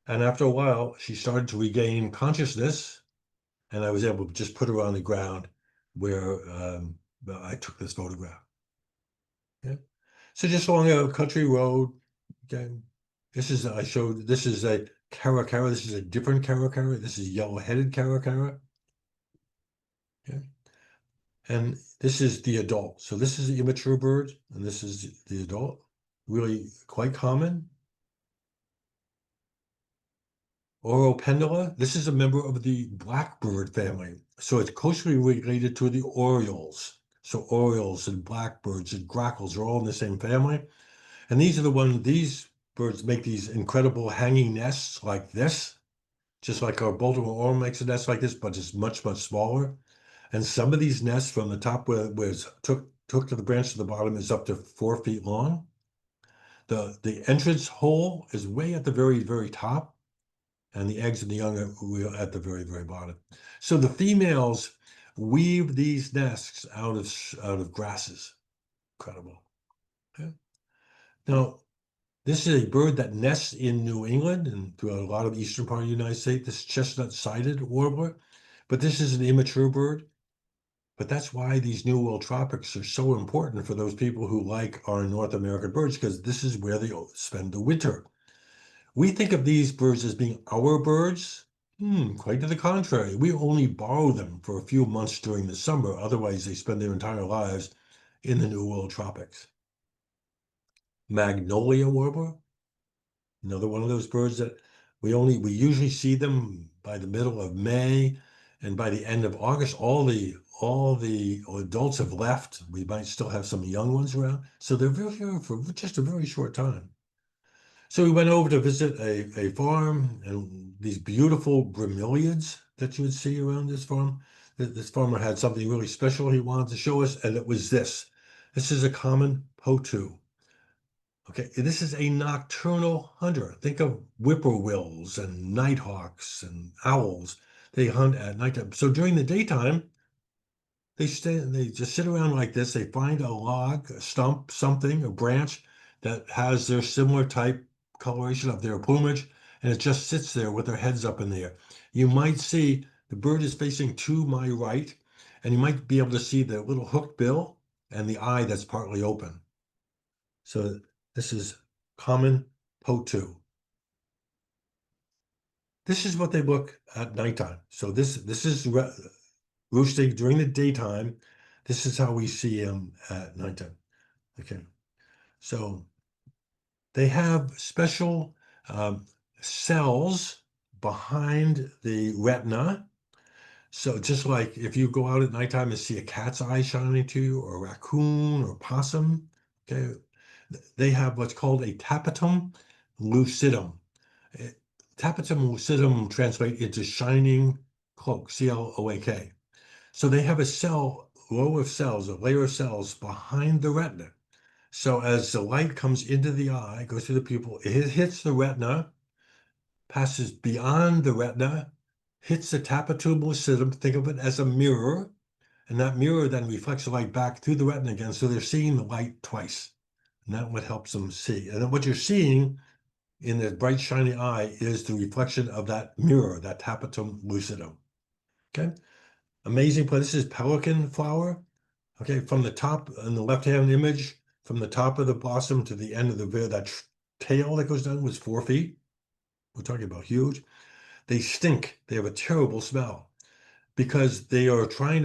And after a while, she started to regain consciousness, and I was able to just put her on the ground where I took this photograph. Yeah. So just along a country road. Okay. This is a caracara. This is a different caracara. This is yellow-headed caracara. Okay. And this is the adult. So this is the immature bird, and this is the adult. Really quite common. Oropendula. This is a member of the blackbird family. So it's closely related to the orioles. So orioles and blackbirds and grackles are all in the same family. And these birds make these incredible hanging nests like this, just like our Baltimore oriole makes a nest like this, but it's much, much smaller. And some of these nests from the top where it's took to the branch to the bottom is up to 4 feet long. The entrance hole is way at the very, very top, and the eggs and the young are at the very, very bottom. So the females weave these nests out of grasses. Incredible. Okay. Now, this is a bird that nests in New England and throughout a lot of eastern part of the United States. This chestnut-sided warbler, but this is an immature bird. But that's why these New World tropics are so important for those people who like our North American birds, because this is where they spend the winter. We think of these birds as being our birds. Quite to the contrary. We only borrow them for a few months during the summer. Otherwise, they spend their entire lives in the New World tropics. magnolia warbler, another one of those birds that we usually see them by the middle of May, and by the end of August, all the adults have left. We might still have some young ones around, so they're here for just a very short time. So we went over to visit a farm, and these beautiful bromeliads that you would see around this farm. This farmer had something really special he wanted to show us, and it was this. This is a common potu. Okay, this is a nocturnal hunter. Think of whippoorwills and nighthawks and owls. They hunt at nighttime. So during the daytime, they just sit around like this. They find a log, a stump, something, a branch that has their similar type coloration of their plumage, and it just sits there with their heads up in the air. You might see the bird is facing to my right, and you might be able to see the little hooked bill and the eye that's partly open. So this is common potu. This is what they look at nighttime. So this is roosting during the daytime. This is how we see them at nighttime. Okay, so they have special cells behind the retina. So just like if you go out at nighttime and see a cat's eye shining to you, or a raccoon or possum, okay, they have what's called a tapetum lucidum. Tapetum lucidum translates into shining cloak, C-L-O-A-K. So they have a layer of cells behind the retina. So as the light comes into the eye, goes through the pupil, it hits the retina, passes beyond the retina, hits the tapetum lucidum, think of it as a mirror, and that mirror then reflects the light back through the retina again, so they're seeing the light twice. And that's what helps them see. And then what you're seeing in the bright, shiny eye is the reflection of that mirror, that tapetum lucidum. Okay? Amazing place. This is pelican flower. Okay, from the top in the left-hand image, from the top of the blossom to the end of the veil, that tail that goes down was 4 feet. We're talking about huge. They stink. They have a terrible smell because they're trying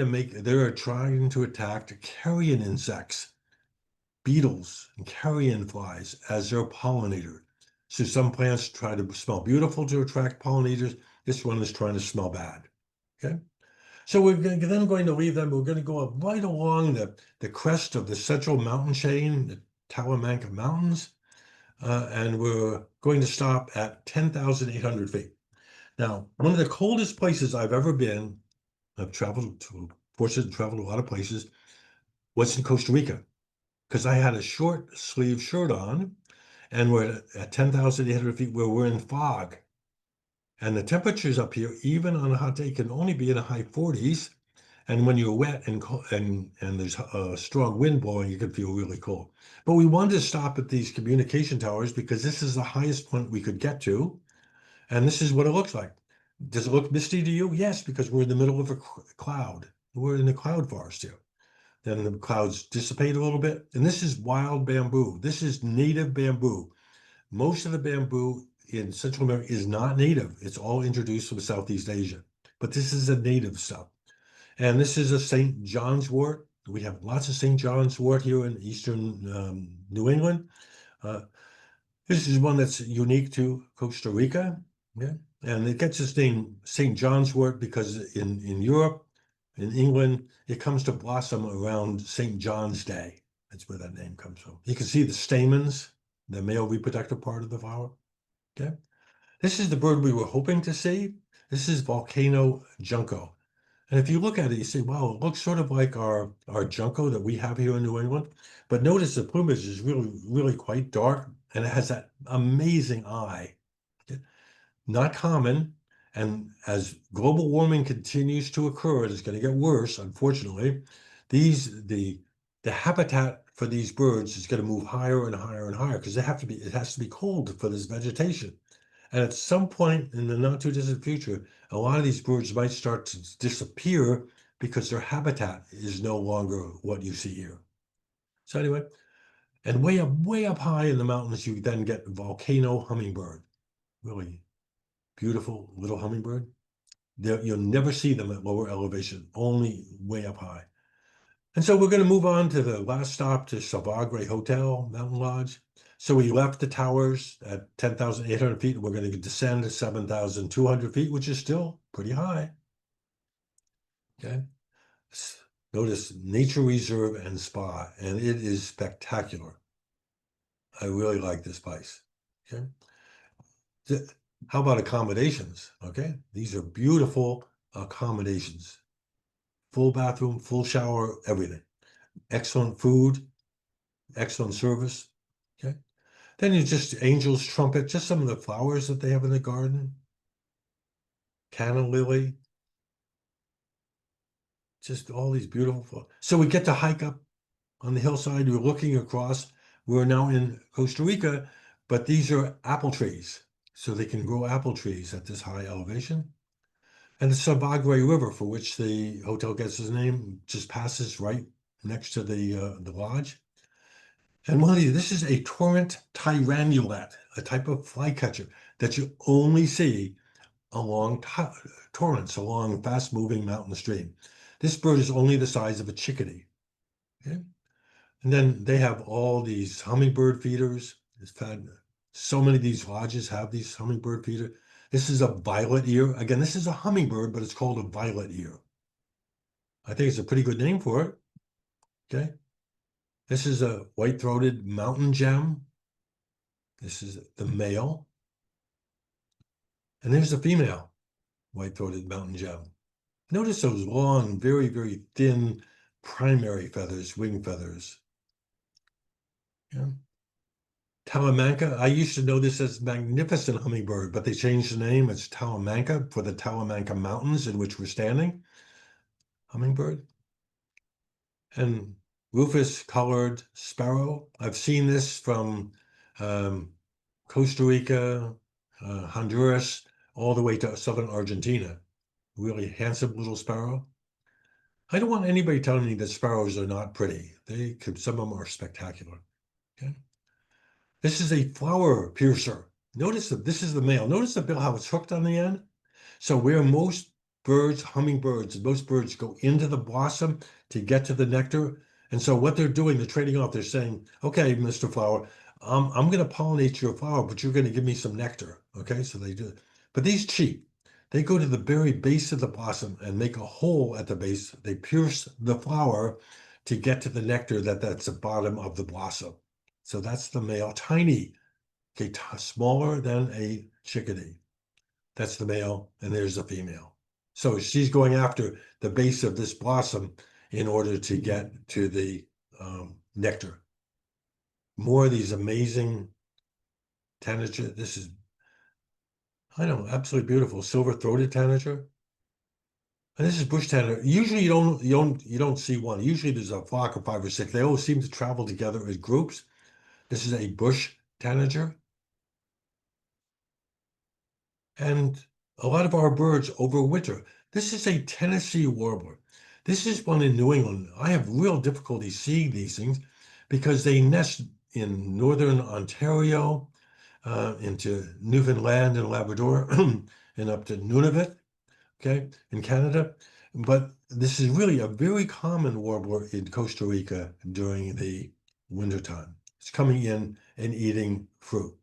to attack carrion insects, beetles and carrion flies as their pollinator. So some plants try to smell beautiful to attract pollinators. This one is trying to smell bad. Okay. So we're then going to leave them. We're going to go up right along the crest of the central mountain chain, the Talamanca Mountains, and we're going to stop at 10,800 feet. Now, one of the coldest places I've ever been, fortunate to travel to a lot of places, was in Costa Rica, because I had a short sleeve shirt on, and we're at 10,800 feet where we're in fog. And the temperatures up here, even on a hot day, can only be in the high 40s. And when you're wet and there's a strong wind blowing, you can feel really cold. But we wanted to stop at these communication towers because this is the highest point we could get to. And this is what it looks like. Does it look misty to you? Yes, because we're in the middle of a cloud. We're in the cloud forest here. Then the clouds dissipate a little bit. And this is wild bamboo. This is native bamboo. Most of the bamboo in Central America is not native. It's all introduced from Southeast Asia. But this is a native stuff. And this is a St. John's wort. We have lots of St. John's wort here in eastern New England. This is one that's unique to Costa Rica. Yeah. And it gets its name St. John's wort because in Europe, in England, it comes to blossom around St. John's Day. That's where that name comes from. You can see the stamens, the male reproductive part of the flower. Okay. This is the bird we were hoping to see. This is Volcano Junco. And if you look at it, you say, wow, it looks sort of like our junco that we have here in New England. But notice the plumage is really, really quite dark, and it has that amazing eye. Not common. And as global warming continues to occur, it's going to get worse, unfortunately. The habitat for these birds is going to move higher and higher and higher because it has to be cold for this vegetation. And at some point in the not too distant future, a lot of these birds might start to disappear because their habitat is no longer what you see here. So anyway, and way up high in the mountains, you then get volcano hummingbird. Really beautiful little hummingbird. You'll never see them at lower elevation, only way up high. And so we're going to move on to the last stop to Salvagre Hotel, Mountain Lodge. So we left the towers at 10,800 feet. We're going to descend to 7,200 feet, which is still pretty high. Okay. Notice nature reserve and spa, and it is spectacular. I really like this place. Okay. How about accommodations? Okay. These are beautiful accommodations. Full bathroom, full shower, everything. Excellent food, excellent service. Okay. Then you just angel's trumpet, just some of the flowers that they have in the garden. Canna lily. Just all these beautiful flowers. So we get to hike up on the hillside. We're looking across. We're now in Costa Rica, but these are apple trees. So they can grow apple trees at this high elevation. And the Sabagre River, for which the hotel gets its name, just passes right next to the lodge. And one of these, this is a torrent tyrannulet, a type of flycatcher that you only see along torrents, along fast-moving mountain stream. This bird is only the size of a chickadee. Okay? And then they have all these hummingbird feeders. So many of these lodges have these hummingbird feeders. This is a violet ear. Again, this is a hummingbird, but it's called a violet ear. I think it's a pretty good name for it. Okay. This is a white-throated mountain gem. This is the male. And there's the female white-throated mountain gem. Notice those long, very, very thin primary feathers, wing feathers. Yeah. Talamanca, I used to know this as magnificent hummingbird, but they changed the name. It's Talamanca for the Talamanca Mountains in which we're standing. Hummingbird. And rufous-colored sparrow. I've seen this from Costa Rica, Honduras, all the way to southern Argentina. Really handsome little sparrow. I don't want anybody telling me that sparrows are not pretty. Some of them are spectacular. Okay. This is a flower piercer. Notice that this is the male. Notice the bill, how it's hooked on the end. So where most birds, hummingbirds, most birds go into the blossom to get to the nectar. And so what they're doing, they're trading off. They're saying, okay, Mr. Flower, I'm going to pollinate your flower, but you're going to give me some nectar. Okay, so they do it. But these cheat. They go to the very base of the blossom and make a hole at the base. They pierce the flower to get to the nectar that's the bottom of the blossom. So that's the male, tiny, okay, smaller than a chickadee. That's the male, and there's the female. So she's going after the base of this blossom in order to get to the nectar. More of these amazing tanager. This is, I know, absolutely beautiful. Silver-throated tanager. And this is bush tanager. Usually you don't see one. Usually there's a flock of 5 or 6. They always seem to travel together as groups. This is a bush tanager. And a lot of our birds overwinter. This is a Tennessee warbler. This is one in New England. I have real difficulty seeing these things because they nest in northern Ontario, into Newfoundland and Labrador, and up to Nunavut, okay, in Canada. But this is really a very common warbler in Costa Rica during the wintertime. It's coming in and eating fruit.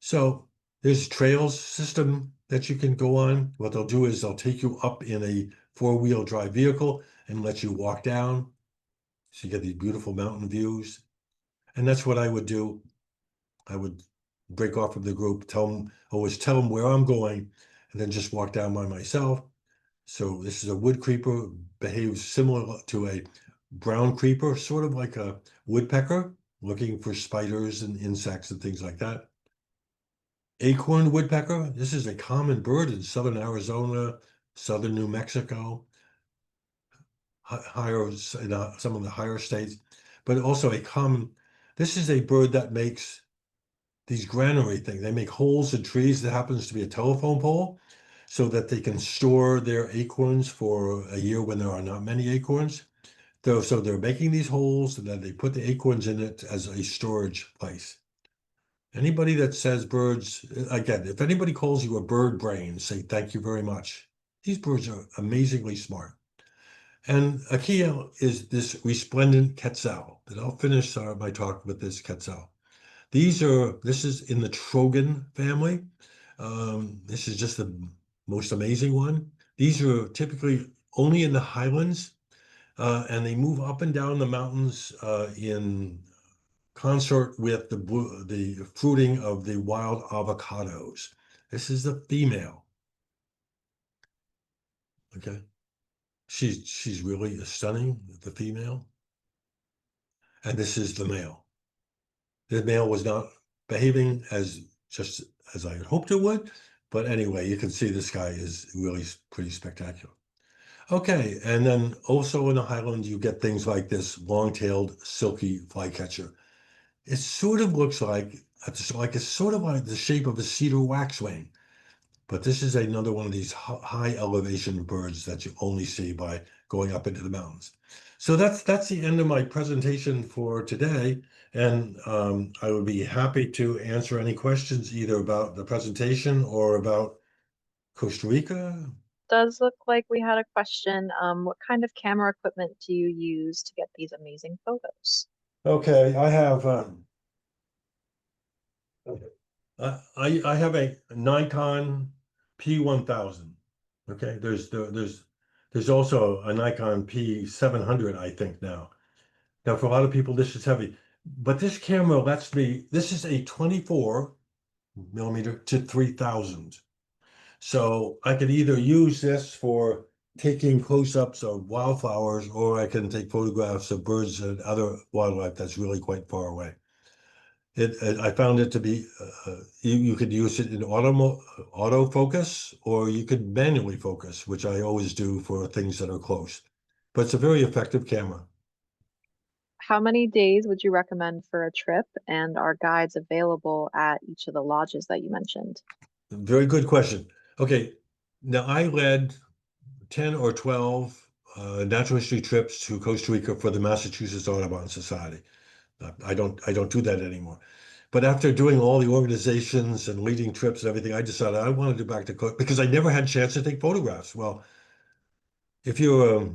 So there's a trails system that you can go on. What they'll do is they'll take you up in a 4-wheel drive vehicle and let you walk down. So you get these beautiful mountain views. And that's what I would do. I would break off from the group, always tell them where I'm going, and then just walk down by myself. So this is a wood creeper, behaves similar to a brown creeper, sort of like a woodpecker, looking for spiders and insects and things like that. Acorn woodpecker, this is a common bird in southern Arizona, southern New Mexico, higher in some of the higher states, but also this is a bird that makes these granary things. They make holes in trees that happens to be a telephone pole so that they can store their acorns for a year when there are not many acorns. So they're making these holes and then they put the acorns in it as a storage place. Anybody that says birds, again, if anybody calls you a bird brain, say thank you very much. These birds are amazingly smart. And a key is this resplendent quetzal. And I'll finish my talk with this quetzal. This is in the Trogon family. This is just the most amazing one. These are typically only in the highlands, and they move up and down the mountains in consort with the fruiting of the wild avocados. This is the female. Okay. She's really stunning, the female. And this is the male. The male was not behaving just as I had hoped it would. But anyway, you can see this guy is really pretty spectacular. Okay, and then also in the highlands, you get things like this long-tailed silky flycatcher. It sort of looks it's sort of like the shape of a cedar waxwing. But this is another one of these high elevation birds that you only see by going up into the mountains. So that's the end of my presentation for today. And I would be happy to answer any questions either about the presentation or about Costa Rica. Does look like we had a question. What kind of camera equipment do you use to get these amazing photos? Okay, I have I have a Nikon P1000. Okay, there's also a Nikon P700, I think now. Now, for a lot of people, this is heavy, but this camera lets me. This is a 24 mm to 3000. So I could either use this for taking close-ups of wildflowers, or I can take photographs of birds and other wildlife that's really quite far away. I found it to be you could use it in autofocus, or you could manually focus, which I always do for things that are close. But it's a very effective camera. How many days would you recommend for a trip? And are guides available at each of the lodges that you mentioned? Very good question. Okay, now I led 10 or 12 natural history trips to Costa Rica for the Massachusetts Audubon Society. I don't do that anymore. But after doing all the organizations and leading trips and everything, I decided I wanted to go back to Costa because I never had a chance to take photographs. Well, if you're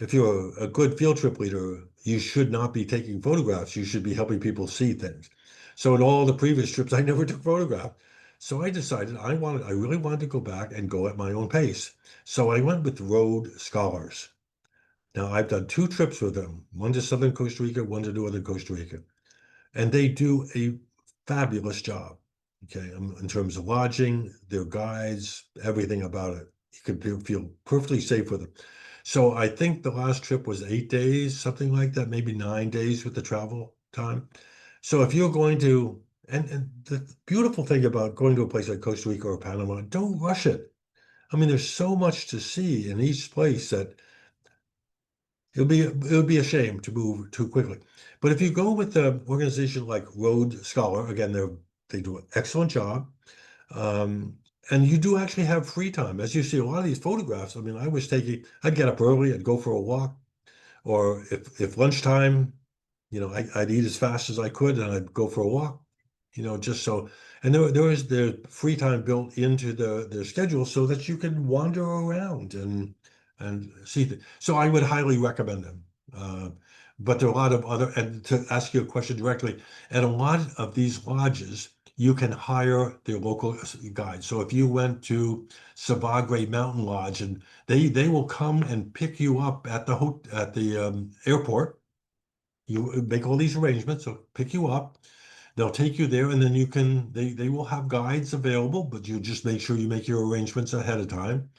a good field trip leader, you should not be taking photographs. You should be helping people see things. So in all the previous trips, I never took photographs. So I decided I really wanted to go back and go at my own pace. So I went with Road Scholars. Now I've done 2 trips with them, one to southern Costa Rica, one to northern Costa Rica, and they do a fabulous job. Okay, in terms of lodging, their guides, everything about it. You can feel perfectly safe with them. So I think the last trip was 8 days, something like that, maybe 9 days with the travel time. So if you're going to, and the beautiful thing about going to a place like Costa Rica or Panama, don't rush it. I mean, there's so much to see in each place that it would be a shame to move too quickly. But if you go with an organization like Road Scholar, again, they do an excellent job. Um, and you do actually have free time. As you see a lot of these photographs, I mean, I'd get up early, I'd go for a walk, or if lunchtime, I'd eat as fast as I could and I'd go for a walk, just so. And there is the free time built into their schedule so that you can wander around and see things. So I would highly recommend them. But there are a lot of other, and to ask you a question directly, at a lot of these lodges, you can hire their local guide. So if you went to Sabagre Mountain Lodge, and they will come and pick you up at the airport. You make all these arrangements, so pick you up. They'll take you there, and then they will have guides available, but you just make sure you make your arrangements ahead of time,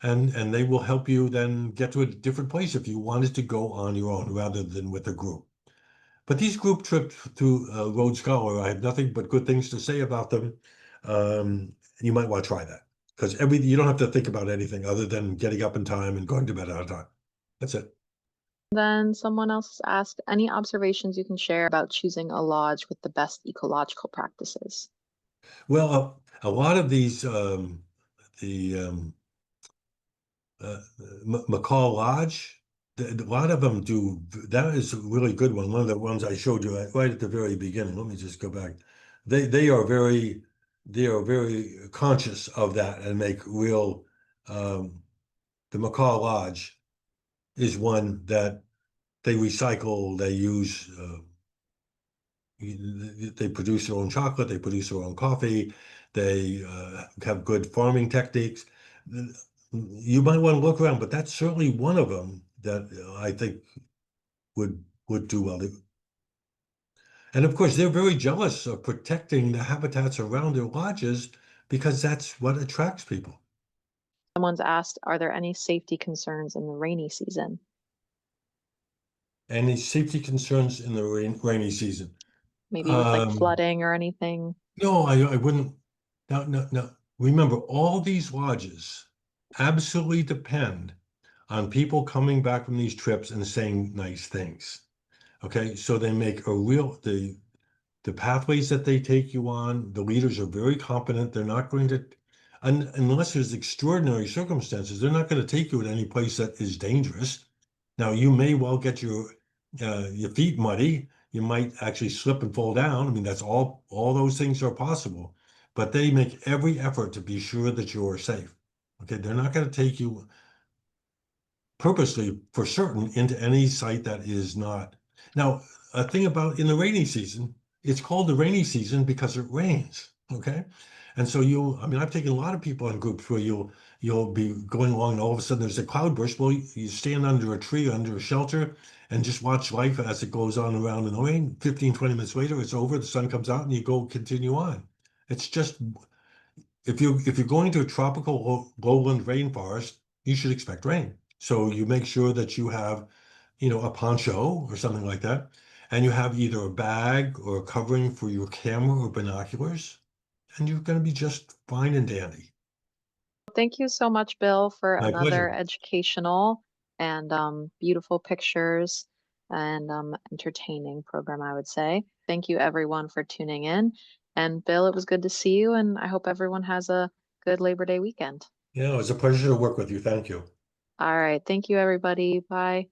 and they will help you then get to a different place if you wanted to go on your own rather than with a group. But these group trips to Road Scholar, I have nothing but good things to say about them. You might want to try that because you don't have to think about anything other than getting up in time and going to bed on time. That's it. Then someone else asked, any observations you can share about choosing a lodge with the best ecological practices? Well, a lot of these, the Macaw Lodge, a lot of them do. That is a really good one. One of the ones I showed you right at the very beginning. Let me just go back. They are very conscious of that and make real. The Macaw Lodge is one that they recycle. They use they produce their own chocolate, they produce their own coffee, they have good farming techniques. You might want to look around, but that's certainly one of them that I think would do well. And of course, they're very jealous of protecting the habitats around their lodges because that's what attracts people. Someone's asked, are there any safety concerns in the rainy season? Any safety concerns in the rainy season? Maybe with like Um, flooding or anything? no, I wouldn't. No, no, no. Remember, all these lodges absolutely depend on people coming back from these trips and saying nice things. Okay, so they make a real the pathways that they take you on, the leaders are very competent. They're not going to, unless there's extraordinary circumstances, they're not going to take you at any place that is dangerous. Now, you may well get your feet muddy. You might actually slip and fall down. I mean, that's all those things are possible, but they make every effort to be sure that you're safe. Okay, they're not going to take you purposely for certain into any site that is not. Now, a thing about in the rainy season, it's called the rainy season because it rains. Okay. And so I mean, I've taken a lot of people on groups where you'll be going along and all of a sudden there's a cloud burst. Well, you stand under a tree, under a shelter, and just watch life as it goes on around in the rain. 15, 20 minutes later, it's over, the sun comes out, and you go continue on. It's just if you're going to a tropical lowland rainforest, you should expect rain. So you make sure that you have, a poncho or something like that, and you have either a bag or a covering for your camera or binoculars, and you're going to be just fine and dandy. Thank you so much, Bill, for My another pleasure. educational and beautiful pictures and entertaining program, I would say. Thank you, everyone, for tuning in. And Bill, it was good to see you, and I hope everyone has a good Labor Day weekend. Yeah, it was a pleasure to work with you. Thank you. All right. Thank you, everybody. Bye.